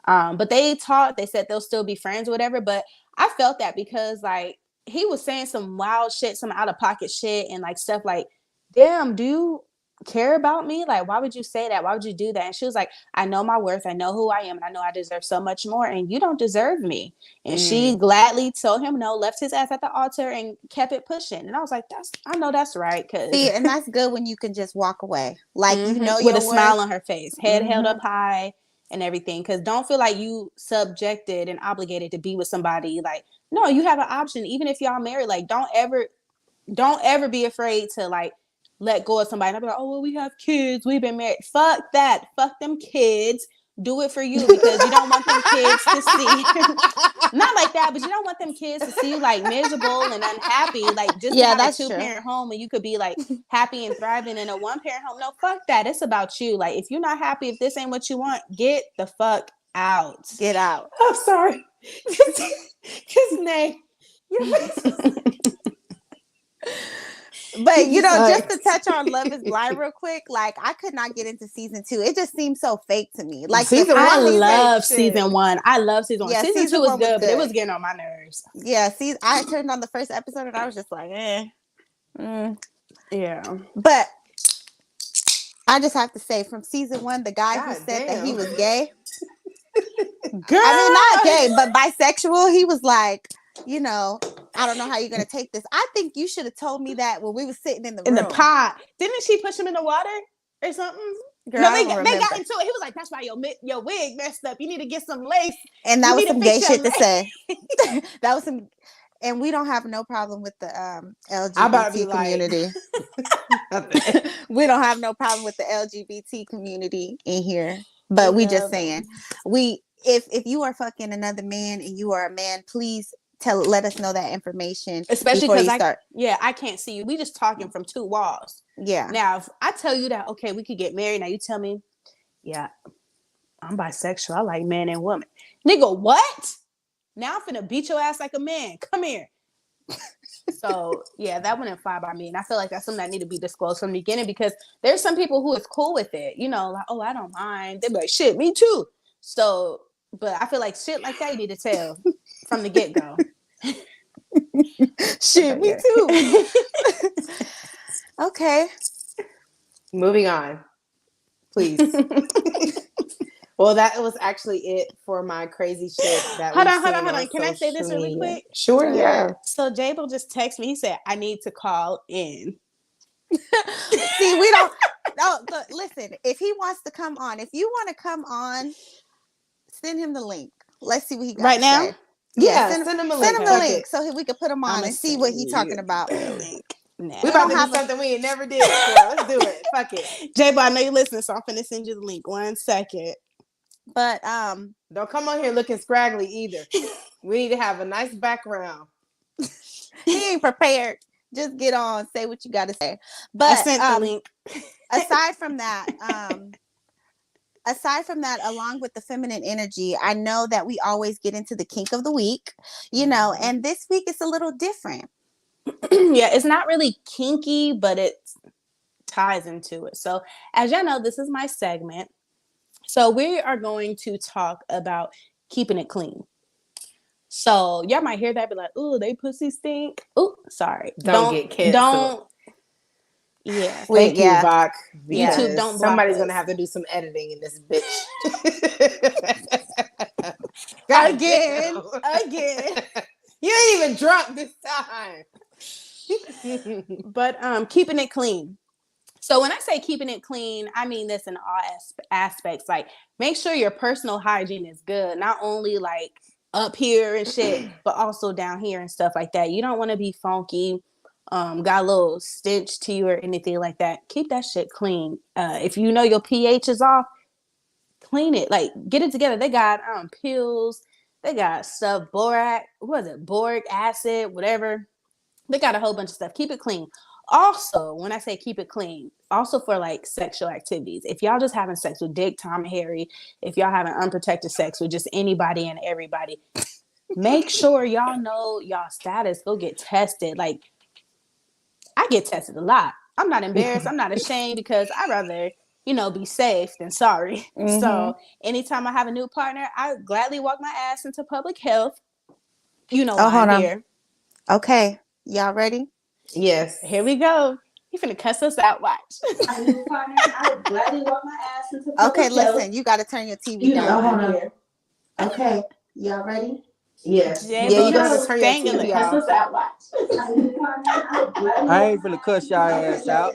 But they talked, they said they'll still be friends or whatever. But I felt that because like he was saying some wild shit, some out of pocket shit, and like stuff like, damn, do you care about me? Like, why would you say that? Why would you do that? And she was like, I know my worth, I know who I am, and I know I deserve so much more, and you don't deserve me. And she gladly told him no, left his ass at the altar, and kept it pushing. And I was like, I know that's right. See, and that's good when you can just walk away. Like, you know with your a smile worth. on her face, head held up high and everything. Because don't feel like you subjected and obligated to be with somebody. Like, no, you have an option. Even if y'all married, like, don't ever be afraid to like let go of somebody. And I'll be like, oh well, we have kids, we've been married. Fuck that. Fuck them kids. Do it for you because you don't want them kids to see not like that, but you don't want them kids to see you like miserable and unhappy. Like just to Yeah, have a that's true. 2-parent home and you could be like happy and thriving in a 1-parent home. No, fuck that. It's about you. Like if you're not happy, if this ain't what you want, get the fuck out. Get out. I'm sorry. His name. But you know, just to touch on Love is Blind real quick, like I could not get into season 2. It just seemed so fake to me. Like I love season 1. I love season 1. Yeah, season 2 was was good, but it was getting on my nerves. Yeah, see, I turned on the first episode and I was just like, Yeah. But I just have to say, from season 1, the guy who said that he was gay, girl, I mean not gay, but bisexual, he was like, you know, I don't know how you're gonna take this. I think you should have told me that when we were sitting in the room. The pot. Didn't she push him in the water or something? Girl, no, they got into it. He was like, "That's why your wig messed up. You need to get some lace." And that was some gay shit to say. That was some, and we don't have no problem with the LGBT community. We don't have no problem with the LGBT community in here. But we just saying, if you are fucking another man and you are a man, please let us know that information, especially because I can't see you. We just talking from 2 walls. Yeah. Now if I tell you that okay, we could get married. Now you tell me, yeah, I'm bisexual. I like man and woman. Nigga, what? Now I'm finna beat your ass like a man. Come here. So yeah, that wouldn't fly by me, and I feel like that's something that need to be disclosed from the beginning because there's some people who is cool with it. You know, like oh, I don't mind. They're like shit, me too. So, but I feel like shit like that you need to tell from the get go. Shit, me too. Okay. Moving on, please. Well, that was actually it for my crazy shit. Hold on. Can I say this really quick? Sure, yeah. So Jabo just texted me. He said, I need to call in. See, we don't. No, listen. If he wants to come on, if you want to come on, send him the link. Let's see what he got right now. Say. Yeah, send him a link. Send him the link so we can put him on and see what he's talking about. Nah. We about to do something we never did before. Let's do it. Fuck it. Jabo, I know you're listening, so I'm finna send you the link. 1 second. But don't come on here looking scraggly either. We need to have a nice background. He ain't prepared. Just get on, say what you got to say. But I sent the link. aside from that, along with the feminine energy, I know that we always get into the kink of the week, you know, and this week is a little different. Yeah, it's not really kinky, but it ties into it. So, as y'all know, this is my segment. So, we are going to talk about keeping it clean. So, y'all might hear that, be like, "Ooh, they pussy stink." Ooh, sorry. Don't get canceled. Don't. Yeah. Thank you, Vok, YouTube, because don't block somebody's us. gonna have to do some editing in this bitch. God Again. You ain't even drunk this time. But keeping it clean. So when I say keeping it clean, I mean this in all aspects. Like, make sure your personal hygiene is good, not only like up here and shit, but also down here and stuff like that. You don't want to be funky, got a little stench to you or anything like that. Keep that shit clean. If you know your pH is off, clean it. Like, get it together. They got pills. They got stuff, boric acid, whatever. They got a whole bunch of stuff. Keep it clean. Also, when I say keep it clean, also for like sexual activities. If y'all just having sex with Dick, Tom, and Harry, if y'all having unprotected sex with just anybody and everybody, make sure y'all know y'all status. Go get tested. Like, I get tested a lot. I'm not embarrassed. I'm not ashamed because I'd rather, be safe than sorry. Mm-hmm. So anytime I have a new partner, I gladly walk my ass into public health. You know why I'm here. Okay. Y'all ready? Yes. Here we go. You finna cuss us out. Watch. My new partner, I would gladly walk my ass into public health. Listen. You got to turn your TV down. Why I'm here. Okay. Y'all ready? Yes. Yeah, you gonna have to turn your TV off. Cuss us out. Watch. I ain't finna cuss y'all ass out.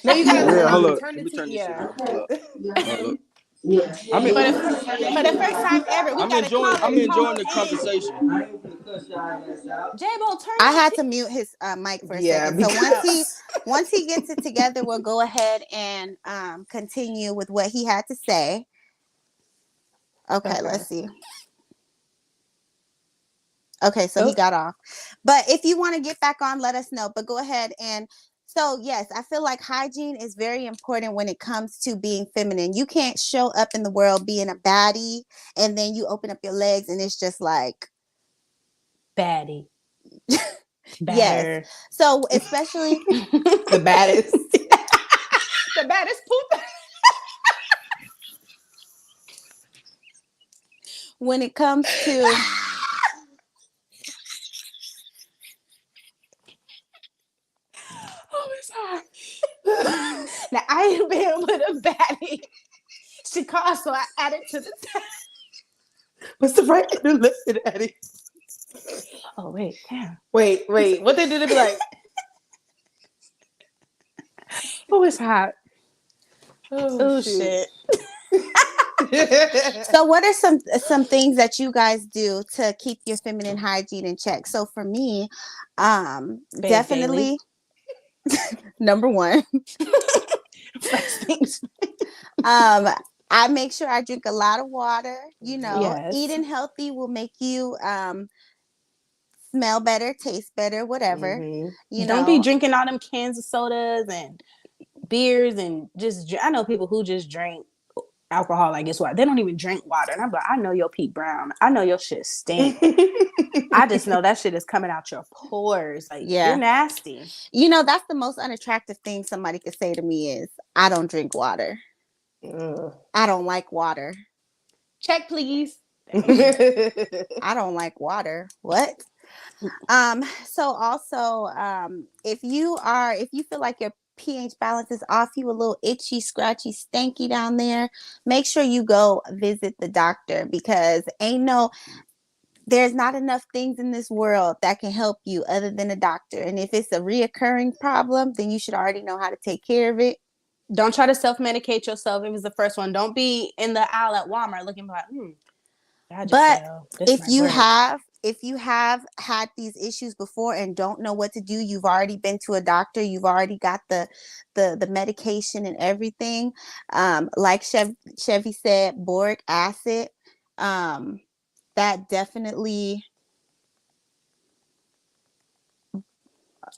No, you gotta Yeah, hold up. turn Let the me turn TV. this shit Yeah. on. Hold up. Hold up. Yeah. For the first time ever, we I'm got a caller. I'm enjoying the in. conversation. I ain't finna cuss y'all ass out. J-Bo, turn I your had to mute his mic for a second. So once he gets it together, we'll go ahead and continue with what he had to say. Okay. Let's see. Okay, so he got off. But if you want to get back on, let us know. But go ahead. And so, yes, I feel like hygiene is very important when it comes to being feminine. You can't show up in the world being a baddie and then you open up your legs and it's just like baddie. Yes. So especially the baddest. The baddest poop. When it comes to Oh, it's hard. Now I ain't been with a baddie. She called, so I added to the text. What's the right way to listen at it? Oh, wait, damn. Wait. What they do to be like? Oh, it's hot. Oh shit. So what are some things that you guys do to keep your feminine hygiene in check? So for me, definitely number one. First things. I make sure I drink a lot of water. Yes. Eating healthy will make you smell better, taste better, whatever. Mm-hmm. Don't be drinking all them cans of sodas and beers and I know people who just drink alcohol like it's water. They don't even drink water. And I'm like, I know your Pete Brown. I know your shit stink. I just know that shit is coming out your pores. Like, you're nasty. That's the most unattractive thing somebody could say to me is, I don't drink water. I don't like water. Check, please. I don't like water. What? So also, if you feel like your pH balance is off, you a little itchy, scratchy, stanky down there, make sure you go visit the doctor because there's not enough things in this world that can help you other than a doctor. And if it's a reoccurring problem, then you should already know how to take care of it. Don't try to self-medicate yourself. It was the first one. Don't be in the aisle at Walmart looking like, but if you have had these issues before and don't know what to do, you've already been to a doctor, you've already got the medication and everything. Like Chevy said, boric acid, that definitely.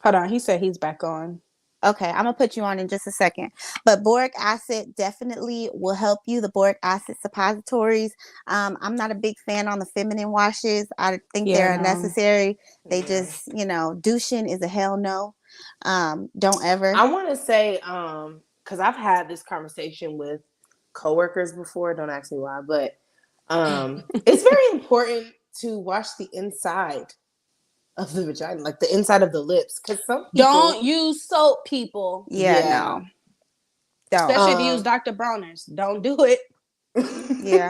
Hold on, he said he's back on. Okay, I'm gonna put you on in just a second. But boric acid definitely will help you. The boric acid suppositories. I'm not a big fan on the feminine washes. I think Yeah, they're no. unnecessary. They Yeah. just, douching is a hell no. Don't ever. I want to say, because I've had this conversation with coworkers before. Don't ask me why, but it's very important to wash the inside of the vagina, like the inside of the lips, because some Don't people, use soap, people. Yeah, yeah, no, don't. Especially if you use Dr. Bronner's. Don't do it. Yeah.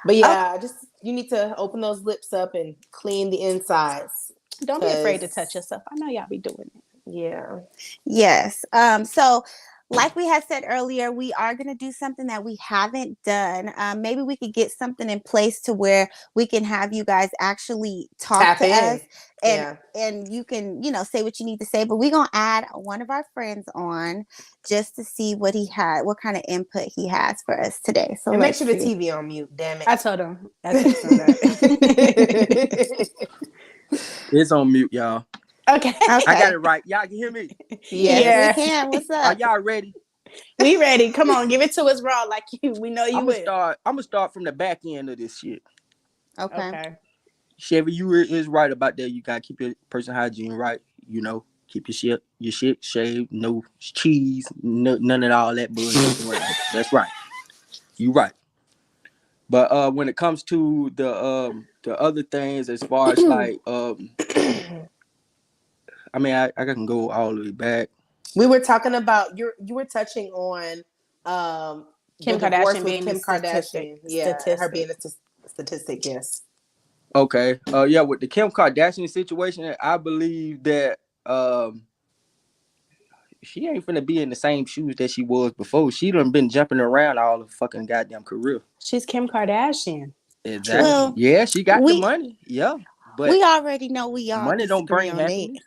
but Okay. yeah, just you need to open those lips up and clean the insides. Don't be afraid to touch 'Cause, yourself. I know y'all be doing it. yeah, Yes. So like we had said earlier, we are going to do something that we haven't done. Maybe we could get something in place to where we can have you guys actually talk tap to us in. and Yeah, you can, say what you need to say. But we're going to add one of our friends on just to see what kind of input he has for us today. So and make let's sure the see. TV on mute. Damn I told him. I text him that. it. It's on mute, y'all. Okay. I got Okay. it right. Y'all can hear me. Yes, Yes. we Yeah. can. What's Are up? y'all ready? We ready. Come on, give it to us raw like you. We know you I'm will. gonna start from the back end of this shit. Okay. Okay. Chevy, you is right about that. You gotta keep your personal hygiene right. Keep your shit shaved, no cheese, none of all that bullshit around. That's right. You right. But when it comes to the other things, as far as like I mean, I can go all the way back. We were talking about you were touching on the Kim divorce Kardashian with being the Kim statistic. Kardashian. Yeah, her being a statistic. Yes. Okay. Yeah, with the Kim Kardashian situation, I believe that she ain't finna be in the same shoes that she was before. She done been jumping around all the fucking goddamn career. She's Kim Kardashian. Exactly. True. Well, Yeah, she got the we money. Yeah, but we already know we all money don't disagree bring on that. happiness.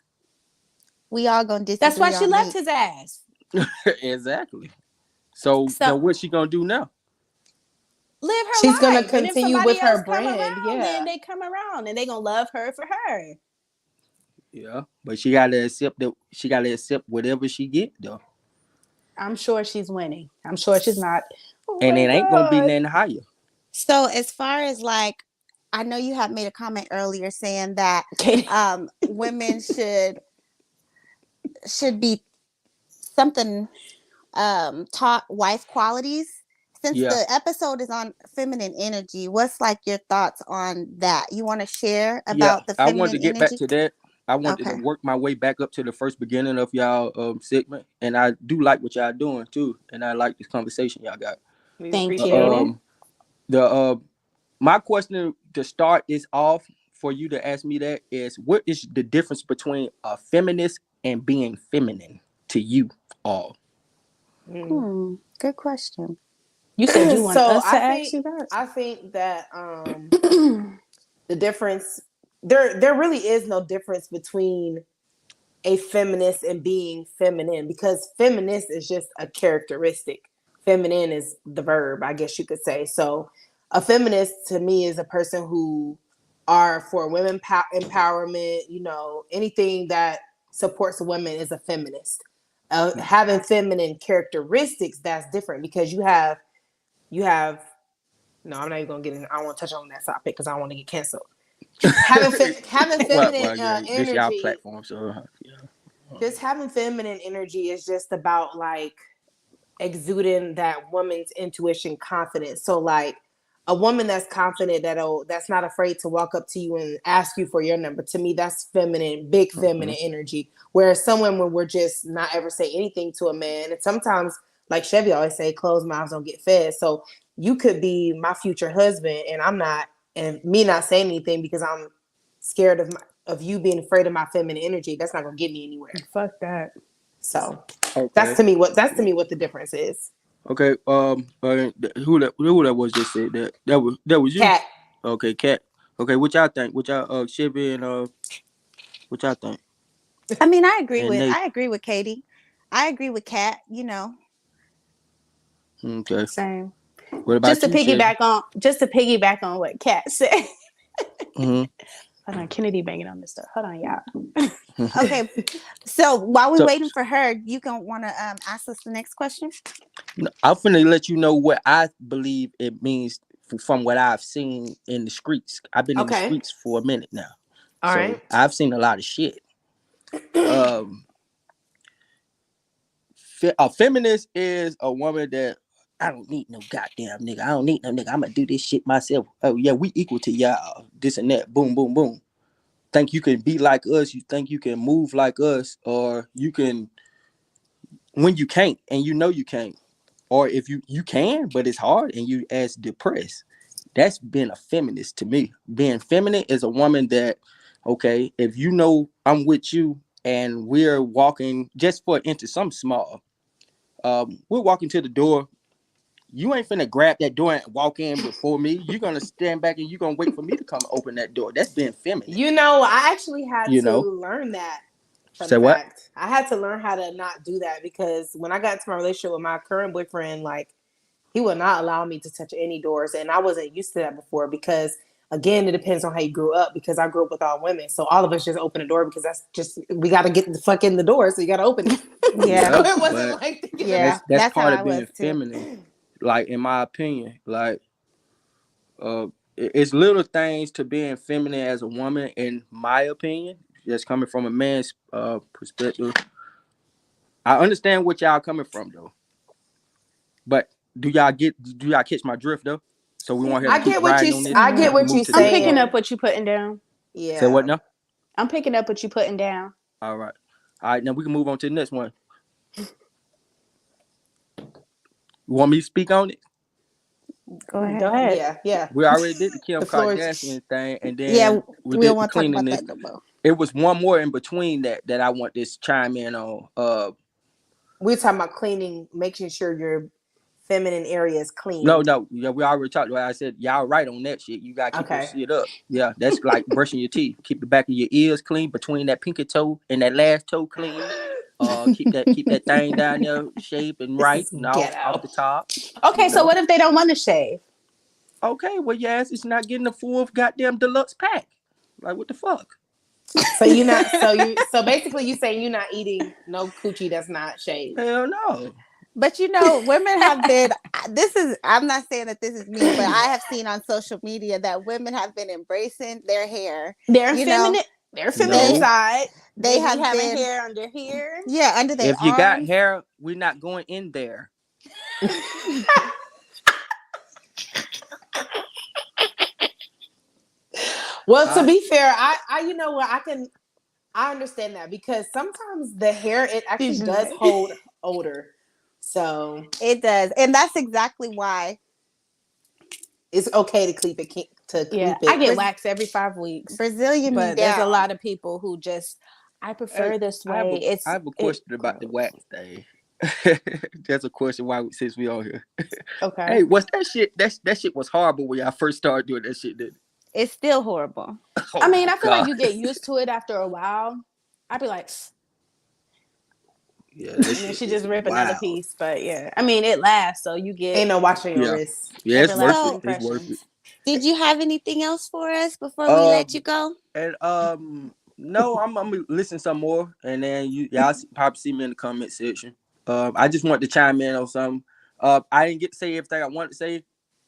We all gonna That's why disagree she on left that. his ass. Exactly. So So then, what's she gonna do now? live her She's gonna life. And if continue somebody with else her come brand. around, then Yeah. they come around and they gonna love her for her. Yeah, but she gotta accept that. She gotta accept whatever she get though, I'm sure she's winning. I'm sure she's not. Oh and my it ain't gonna be God. nothing higher. So as far as like, I know you had made a comment earlier saying that Katie. women should be something taught wife qualities. Since Yeah, the episode is on feminine energy, what's like your thoughts on that? You want to share yeah. about the I wanted feminine to get back energy? to that. I wanted to Okay. work my way back up to the first beginning of y'all segment, and I do like what y'all doing too, and I like this conversation y'all got. We Thank appreciate you. it. The my question to start this off for you to ask me that is, what is the difference between a feminist and being feminine to you all? Mm. Good question. You said you want So us to ask you that? I think that the difference there really is no difference between a feminist and being feminine, because feminist is just a characteristic. Feminine is the verb, I guess you could say. So a feminist to me is a person who are for women empowerment, anything that supports women is a feminist. Having feminine characteristics, that's different, because you have no, I'm not even gonna get in. I don't want to touch on that topic because I don't want to get canceled. Having feminine Yeah, this y'all energy, platform, so yeah. just having feminine energy is just about like exuding that woman's intuition, confidence. So like a woman that's confident, that's not afraid to walk up to you and ask you for your number. To me, that's feminine, big feminine energy. Whereas some women will just not ever say anything to a man. And sometimes, like Chevy always say, closed mouths don't get fed. So you could be my future husband, and I'm not, and me not saying anything because I'm scared of you being afraid of my feminine energy. That's not gonna get me anywhere. Fuck that. So Okay. that's to me what the difference is. Okay. Who that was just said that? That was you. Cat. Okay, Cat. Okay, what y'all think? What y'all Chevy and what y'all think? I mean, And Nate. I agree with Katie. I agree with Kat, Okay. Same. What about you, Chevy? Just to piggyback on what Kat said. Mm-hmm. Hold on, Kennedy banging on this stuff. Hold on, y'all. Okay. So while we So waiting for her, you gonna want to ask us the next question? I'm finna let you know what I believe it means from what I've seen in the streets. I've been in the Okay. streets for a minute now, All so right. I've seen a lot of shit. Um, a feminist is a woman that I don't need no goddamn nigga. I don't need no nigga. I'm gonna do this shit myself. Oh yeah, we equal to y'all. This and that. Boom, boom, boom. Think you can be like us? You think you can move like us, or you can when you can't, and you know you can't, or if you can, but it's hard, and you as depressed. That's been a feminist to me. Being feminine is a woman that, okay, if you know I'm with you and we're walking just for into some small, we're walking to the door. You ain't finna grab that door and walk in before me. You're gonna stand back and you're gonna wait for me to come open that door. That's being feminine. You know, I actually had You to know? learn that. Fun Say what? fact. I had to learn how to not do that because when I got into my relationship with my current boyfriend, like he would not allow me to touch any doors. And I wasn't used to that before because again, it depends on how you grew up because I grew up with all women. So all of us just open the door because that's just we gotta get the fuck in the door, so you gotta open it. Yeah. So Yeah, it wasn't but like thinking Yeah. about that's That's how part I of was being too. feminine. Like in my opinion, like uh, it's little things to being feminine as a woman. In my opinion, just coming from a man's perspective, I understand what y'all coming from though. But do y'all catch my drift though? So we want her to I keep get what riding on this I so get we can what Mm. move you're to the I'm next picking one. up saying. what you putting down. Say what Yeah. now? I'm picking up what you putting down. All right. All right, now we can move on to the next one. You want me to speak on it? Go Go ahead. ahead. Yeah, yeah. We already did the Kim The floor is Kardashian thing, and Yeah, then we we don't did the want to talk cleaning about this. that no more. It was one more in between that I want this chime in on. we're talking about cleaning, making sure your feminine area is No, clean. no, yeah, we already talked about it. I said y'all right on that shit. You gotta keep your Okay. shit up. Yeah, that's like brushing your teeth. Keep the back of your ears clean, between that pinky toe and that last toe clean. Keep that thing down there, shape and This right, is and off ghetto. the top. Okay, You so know. what if they don't want to shave? Okay, well, your ass is not getting the full goddamn deluxe pack. Like what the fuck? So you not so basically you saying you're not eating no coochie that's not shaved. Hell no. But you know, women have been, this is, I'm not saying that this is me, but I have seen on social media that women have been embracing their hair. Their You know, feminine, their feminine they No. side. they They be have having been, hair under here. yeah, under their If you got arms. hair, we're not going in there. Well, to Huh? be fair, I you know what I understand that because sometimes the hair it actually does Dejanay. hold odor. So It does. And that's exactly why it's okay to Yeah, keep I it. get waxed every 5 weeks, Brazilian me but there's a down. lot of people who just I Hey, prefer this I have way. a I have a It question about the grows. wax thing. That's a question why since we on here. Okay. Hey, what's that shit? That shit was horrible when y'all first started doing that shit. Did It's still horrible. I Oh mean, my I feel like god. you get used to it after a while. I'd be like, Yeah, that and then shit she is just rip another wild. piece. But yeah, I mean, it lasts, so you get Ain't no washing your Yeah. wrists. Yeah, it's worth everlasting it. So, It's worth it. impressions. did you have anything else for us before we let you Um go? and no, I'm gonna listen some more and then y'all probably see me in the comment section. I just want to chime in on something. I didn't get to say everything I wanted to say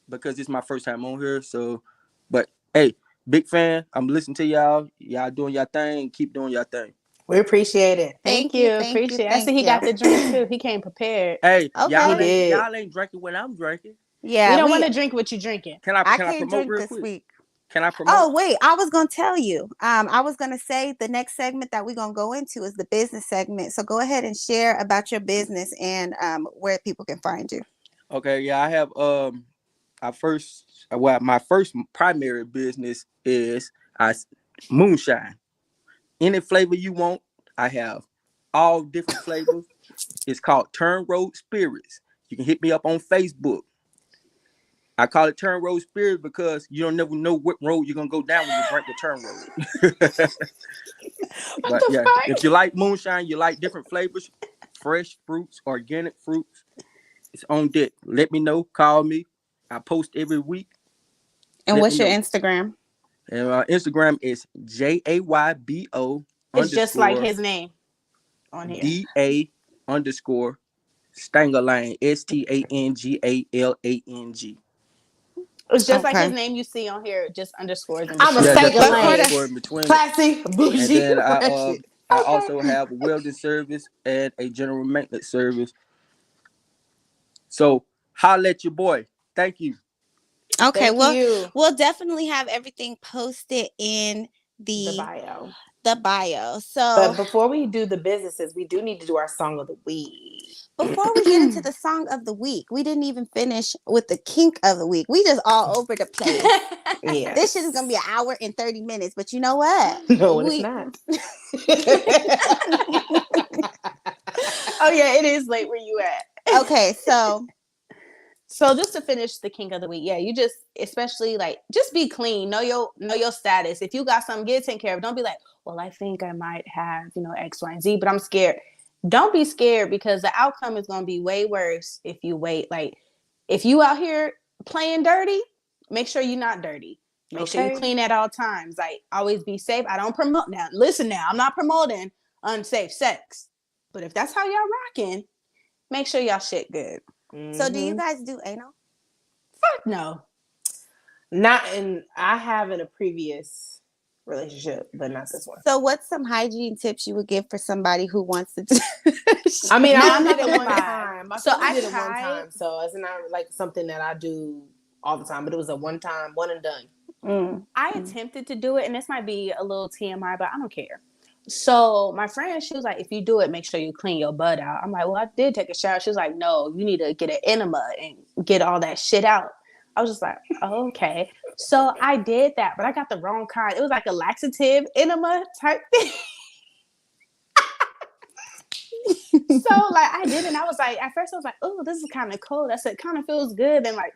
because it's my first time on here. So, but hey, big fan. I'm listening to y'all. Y'all doing your thing. Keep doing your thing. We appreciate it. Thank Thank you, you, thank you, appreciate it. I see thank he you. got the drink too. He came prepared. Hey, He Okay. did. y'all ain't drinking what I'm drinking. We Yeah, don't want we to drink what you drinking. I Can I can't promote drink real this quick? week. Can I promote? Oh, wait, I was going to tell you. I was going to say the next segment that we're going to go into is the business segment. So go ahead and share about your business and where people can find you. Okay, yeah, I have my first primary business is moonshine. Any flavor you want, I have all different flavors. It's called Turn Road Spirits. You can hit me up on Facebook. I call it Turn Road Spirits because you don't never know what road you're gonna go down when you drink the turn road. What But the yeah, fuck? if you like moonshine, you like different flavors, fresh fruits, organic fruits, it's on deck. Let me know. Call me. I post every week. And Let me what's your know. Instagram? And my Instagram is JAYBO It's just like underscore his name on here. DA underscore Stangalang STANGALANG. It's just like his Okay. name you see on here, just underscores in I'm a between. Yeah, just stank put an But for lane. the underscore in between it. Classy, And bougie, then ratchet. I Okay. also have a welding service and a general maintenance service. So holla at your boy. Thank you. okay, Thank well, you. we'll definitely have everything posted in The the bio. bio. So But before we do the businesses, we do need to do our song of the week. before we get into the song of the week, we didn't even finish with the kink of the week. We just all over the place. Yeah. This shit is gonna be an hour and 30 minutes, but you know what? No, and it's We not. Oh yeah, it is late where you at. okay, so So just to finish the kink of the week, yeah, you just especially like just be clean. Know your status. If you got something, get it taken care of. Don't be like, well, I think I might have, X, Y, and Z, but I'm scared. Don't be scared because the outcome is gonna be way worse if you wait. Like if you out here playing dirty, make sure you're not dirty. Make sure you Okay. clean at all times. Like always be safe. I don't promote now. Listen now, I'm not promoting unsafe sex. But if that's how y'all rocking, make sure y'all shit good. so do you Mhm. guys do anal? Fuck no. Not in. I have in a previous relationship, but not this one. So what's some hygiene tips you would give for somebody who wants to I mean, Now I I'm only not did it gonna one lie. time. I So only I did it one tried. time, so it's not like something that I do all the time. But it was a one time, one and done. I attempted to do it, and this might be a little TMI, but I don't care. So my friend, she was like, if you do it, make sure you clean your butt out. I'm like, well, I did take a shower. She was like, no, you need to get an enema and get all that shit out. I was just like, oh, okay. So I did that, but I got the wrong kind. It was like a laxative enema type thing. So like I did, and I was like, at first I was like, oh, this is kind of cold. I said, kind of feels good. And like,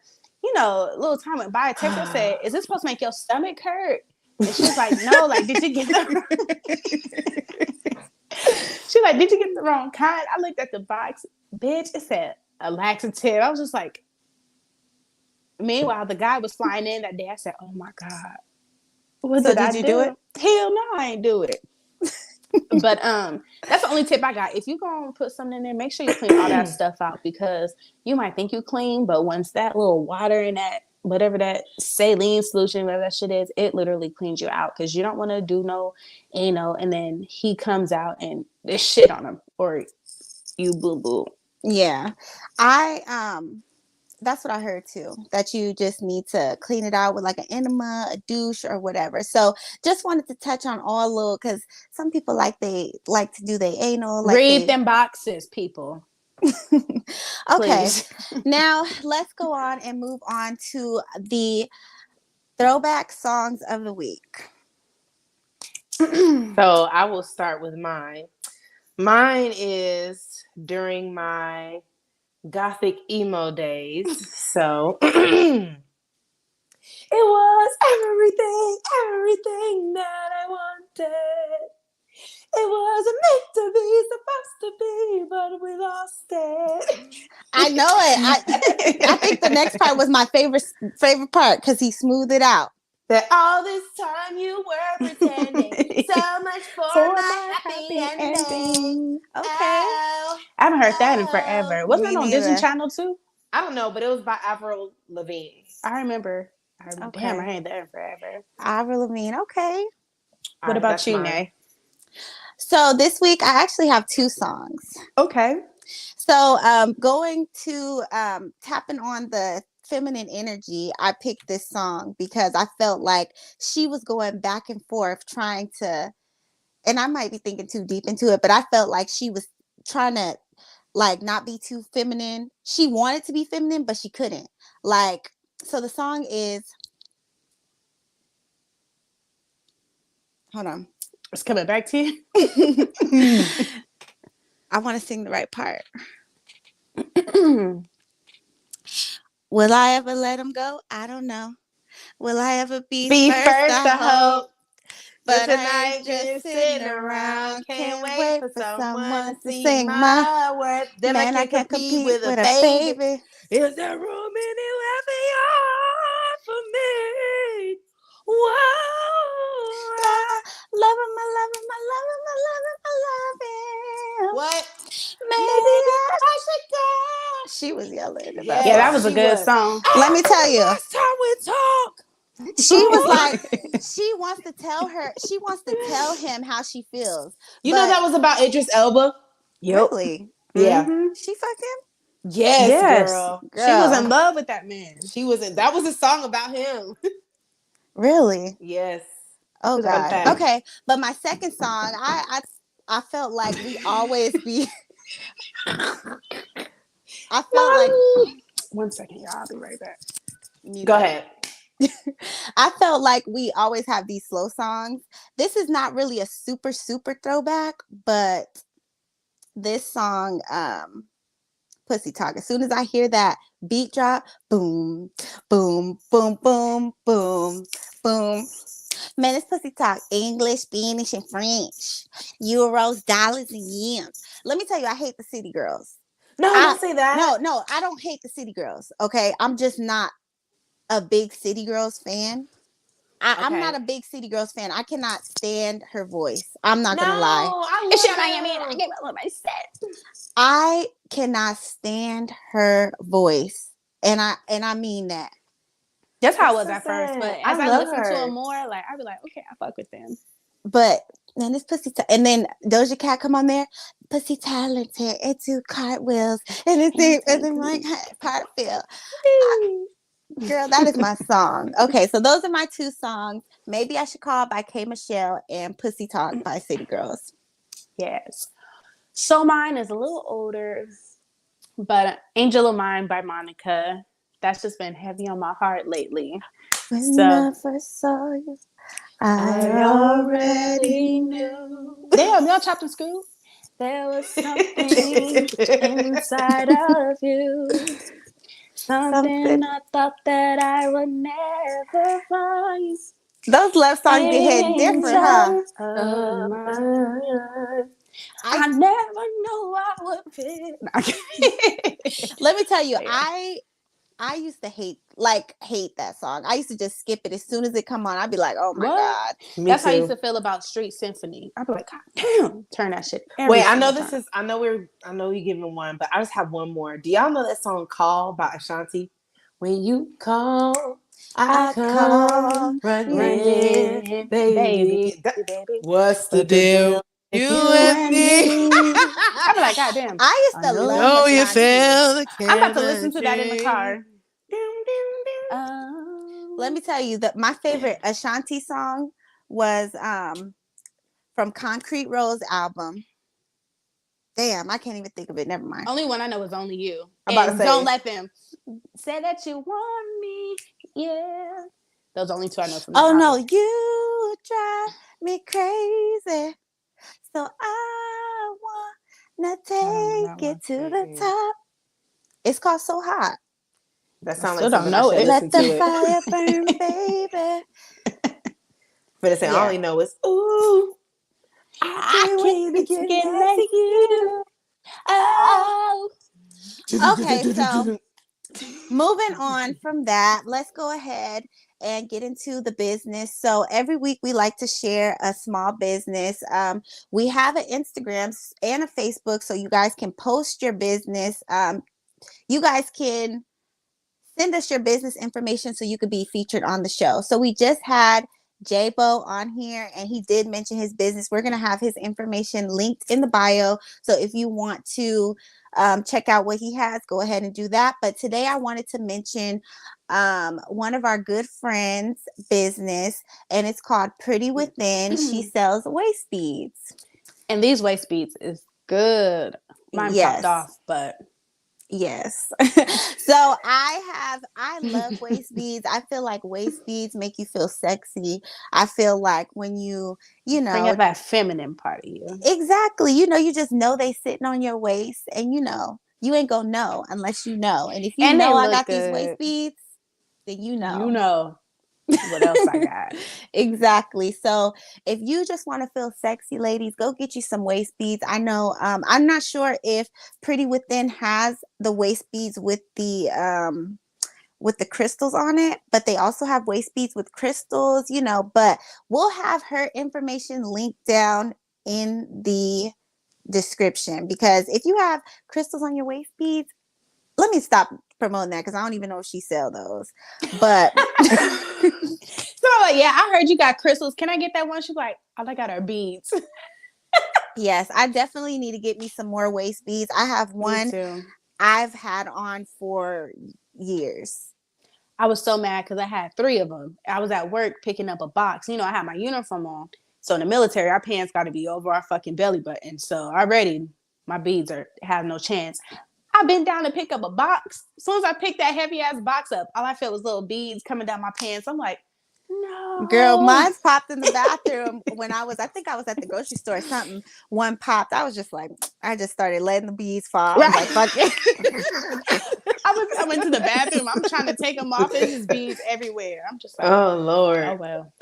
a little time went by. A text, I said, is this supposed to make your stomach hurt? And she was like, no, like, did you get the She like, did you get the wrong kind? I looked at the box, bitch, it said a laxative. I was just like, meanwhile, the guy was flying in that day. I said, oh my God. What So did I did you do it? Hell no, I ain't do it. But that's the only tip I got. If you gonna put something in there, make sure you clean all that stuff out because you might think you clean, but once that little water and that whatever that saline solution, whatever that shit is, it literally cleans you out because you don't want to do no anal and then he comes out and there's shit on him or you boo boo. Yeah. That's what I heard too. That you just need to clean it out with like an enema, a douche, or whatever. So just wanted to touch on all little because some people they like to do their anal, like Read they them boxes, people. okay. Please. Now let's go on and move on to the throwback songs of the week. So I will start with mine. Mine is during my gothic emo days. So it was everything that I wanted. It wasn't meant to be, supposed to be, but we lost it. I know it. I think the next part was my favorite part because he smoothed it out. That all this time you were pretending so much for my happy ending. Okay. Oh, I haven't heard that in oh. forever. Wasn't Me that on Disney neither. Channel too? I don't know, but it was by Avril Lavigne. I remember. Okay. Damn, I ain't there in forever. Avril Lavigne. Okay. What Right, about that's you, mine. Nay? So this week I actually have two songs. Okay. So going to tapping on the feminine energy, I picked this song because I felt like she was going back and forth trying to, and I might be thinking too deep into it, but I felt like she was trying to like not be too feminine. She wanted to be feminine, but she couldn't. Like, so the song is, hold on. It's coming back to you. I want to sing the right part. Will I ever let him go? I don't know. Will I ever be first? I hope. But tonight just sitting around, can't wait for someone to sing my worth. Then man. I can't compete with a baby. Is there room anywhere beyond for me? She was yelling about Yeah, that that. was a she good was. song. Let me tell you. Last time we talk. She was like, she wants to tell him how she feels. You know that was about Idris Elba? Yep. Really? Yeah. Mm-hmm. She fucked him? Yes, Yes. girl. She was Girl. in love with that man. She was in. That was a song about him. Really? Yes. Oh Fun God. fact. Okay. But my second song, I felt like we always be I felt like 1 second, y'all. I'll be right back. Go mute up. ahead. I felt like we always have these slow songs. This is not really a super throwback, but this song, Pussy Talk. As soon as I hear that beat drop, boom, boom, boom, boom, boom, boom. Man, it's Pussy Talk. English, Spanish, and French. Euros, dollars, and yens. Let me tell you, I hate the city girls. No, don't say that. No, I don't hate the city girls. Okay. I'm just not a big city girls fan. I'm not a big city girls fan. I cannot stand her voice. I'm not No, gonna lie. I It's love your Miami, and I them. gave up my set. I cannot stand her voice. And I mean that. That's how it was So at first. But sad. as I love listened to her. it more, like I'd be like, okay, I fuck with them. But man, it's and then Doja Cat come on there, pussy talented, and do cartwheels, and then like part feel. Girl, that is my song. Okay, so those are my two songs. Maybe I Should Call by K Michelle and Pussy Talk by City Girls. Yes. So mine is a little older, but Angel of Mine by Monica. That's just been heavy on my heart lately. When I first saw you, I already knew. Damn, y'all chopped and screwed. There was something inside of you. Something I thought that I would never find. Those love songs be hitting different, huh? Angel of mine. I never knew I would fit. Let me tell you, Yeah. I used to hate that song. I used to just skip it as soon as it come on. I'd be like, oh my What? God. Me That's too. how I used to feel about Street Symphony. I'd be like, God damn, turn that shit. Wait, I know this is. I know we're giving one, but I just have one more. Do y'all know that song "Call" by Ashanti? When you call, I come running, baby. What's the deal? You and me. I'd be like, God damn. I used to love you Ashanti. feel the I'm about to listen to that in the car. Let me tell you that my favorite Ashanti song was from Concrete Rose album. Damn, I can't even think of it. Never mind. Only one I know is Only You. I'm about to And say. Don't Let Them Say That You Want Me. Yeah. Those are only two I know from that album. No, you drive me crazy. So I wanna take it to the top. It's called So Hot. That sounds still like something don't know I should it. listen Let the to. fire burn, baby. But it's I only know is ooh. I can't wait to get next to you. Oh. Okay, so moving on from that, let's go ahead and get into the business. So every week we like to share a small business. We have an Instagram and a Facebook, so you guys can post your business. You guys can send us your business information so you could be featured on the show. So we just had J-Bo on here and he did mention his business. We're going to have his information linked in the bio. So if you want to check out what he has, go ahead and do that. But today I wanted to mention one of our good friends' business, and it's called Pretty Within. She sells waist beads. And these waist beads is good. Mine popped off, but yes. So I love waist beads. I feel like waist beads make you feel sexy. I feel like when you bring out that feminine part of you. Exactly. You just know they sitting on your waist, and you ain't gonna know unless you know. And if you And know they I look got good. these waist beads, then you know. You know what else I got. Exactly. So if you just want to feel sexy, ladies, go get you some waist beads. I know I'm not sure if Pretty Within has the waist beads with the crystals on it, but they also have waist beads with crystals, but we'll have her information linked down in the description, because if you have crystals on your waist beads, let me stop promoting that because I don't even know if she sell those. But So I'm like, yeah, I heard you got crystals. Can I get that one? She's like, all I got are beads. yes, I definitely need to get me some more waist beads. I have Me one too. I've had on for years. I was so mad because I had 3 of them. I was at work picking up a box. You know, I had my uniform on. So in the military, our pants got to be over our fucking belly button. So already my beads have no chance. I bent down to pick up a box. As soon as I picked that heavy ass box up, all I felt was little beads coming down my pants. I'm like, Girl, no. mine's popped in the bathroom when I think I was at the grocery store or something. One popped. I was just like, I just started letting the beads fall. I was like, fuck it. I went to the bathroom. I'm trying to take them off. It's just beads everywhere. I'm just like, Oh Lord. oh well.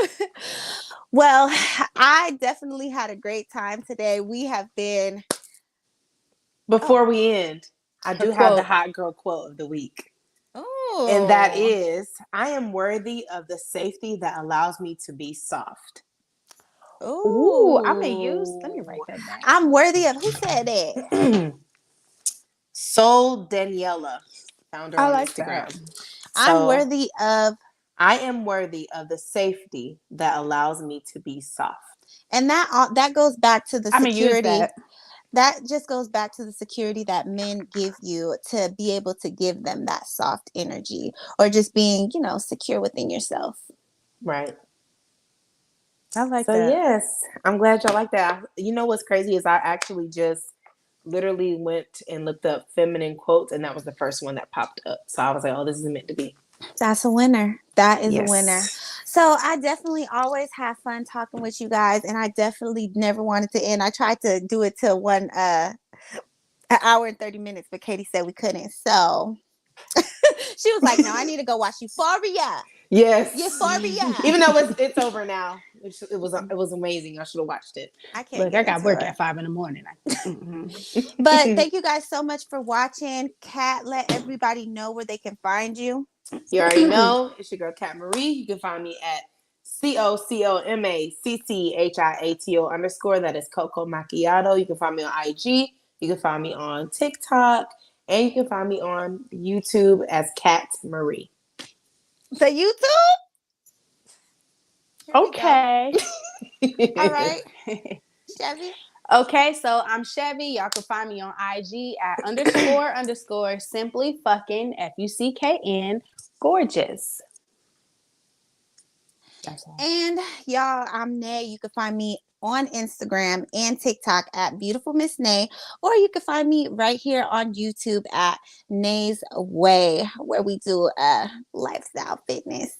Well, I definitely had a great time today. We have been. Before we end, I Her do have the quote. hot girl quote of the week. Oh. And that is, I am worthy of the safety that allows me to be soft. Ooh, I'm gonna use. Let me write that down. I'm worthy of. Who said that? Soul Daniela, found her I on like Instagram. that. I'm So, worthy of. I am worthy of the safety that allows me to be soft. And that goes back to the I'm gonna use security. that. That just goes back to the security that men give you to be able to give them that soft energy, or just being, secure within yourself. Right. I like So that. yes, I'm glad y'all like that. You know what's crazy is I actually just literally went and looked up feminine quotes, and that was the first one that popped up. So I was like, oh, this is meant to be. That's a winner. That is a winner. Yes. So I definitely always have fun talking with you guys, and I definitely never wanted to end. I tried to do it to an hour and 30 minutes, but Katie said we couldn't. So she was like, no, I need to go watch Euphoria. Yes. Euphoria. Even though it's over now, it was amazing. I should have watched it. I can't Look, get I got into work it. at 5 a.m. But thank you guys so much for watching. Kat, let everybody know where they can find you. You already know. It's your girl Kat Marie. You can find me at COCOMACCHIATO_. That is Coco Macchiato. You can find me on IG. You can find me on TikTok. And you can find me on YouTube as Kat Marie. The YouTube? Here we go. Okay. All right. Chevy. Okay, so I'm Chevy. Y'all can find me on IG at __ simply fucking FUCKN gorgeous. That's all. And y'all, I'm Nay. You can find me on Instagram and TikTok at Beautiful Miss Nay, or you can find me right here on YouTube at Nay's Way, where we do lifestyle fitness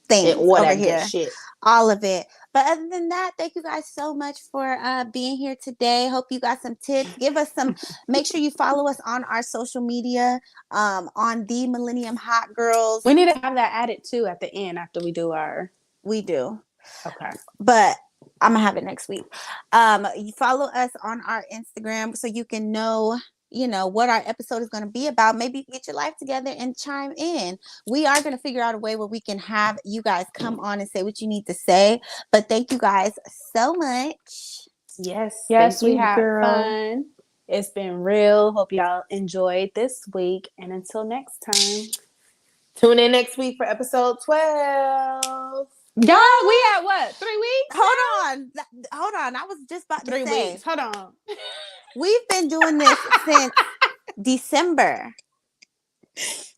things And all over that here. good shit. All of it. But other than that, thank you guys so much for being here today. Hope you got some tips. Give us some. Make sure you follow us on our social media, on the Millennium Hot Girls. We need to have that added too at the end after we do our. We do. Okay. But I'm gonna have it next week. You follow us on our Instagram so you can know what our episode is going to be about. Maybe you can get your life together and chime in. We are going to figure out a way where we can have you guys come on and say what you need to say. But thank you guys so much. Yes. Yes, Thank we you, had girl. fun. It's been real. Hope y'all enjoyed this week. And until next time. Tune in next week for episode 12. Y'all, we at what? 3 weeks? Hold on. I was just about to 3 say. weeks. Hold on. We've been doing this since December.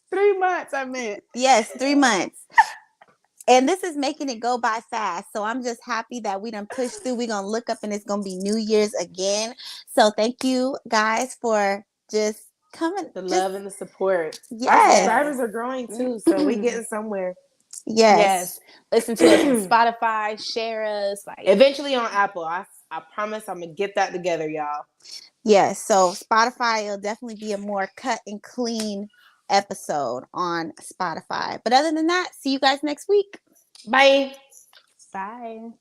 3 months, I meant. Yes, 3 months. And this is making it go by fast. So I'm just happy that we done pushed through. We're going to look up and it's going to be New Year's again. So thank you guys for just coming. The love and the support. Yes. Our subscribers are growing too. So we getting somewhere. Yes. Listen to us on Spotify. Share us. Eventually on Apple. I promise I'm going to get that together, y'all. Yes. So Spotify, it'll definitely be a more cut and clean episode on Spotify. But other than that, see you guys next week. Bye. Bye.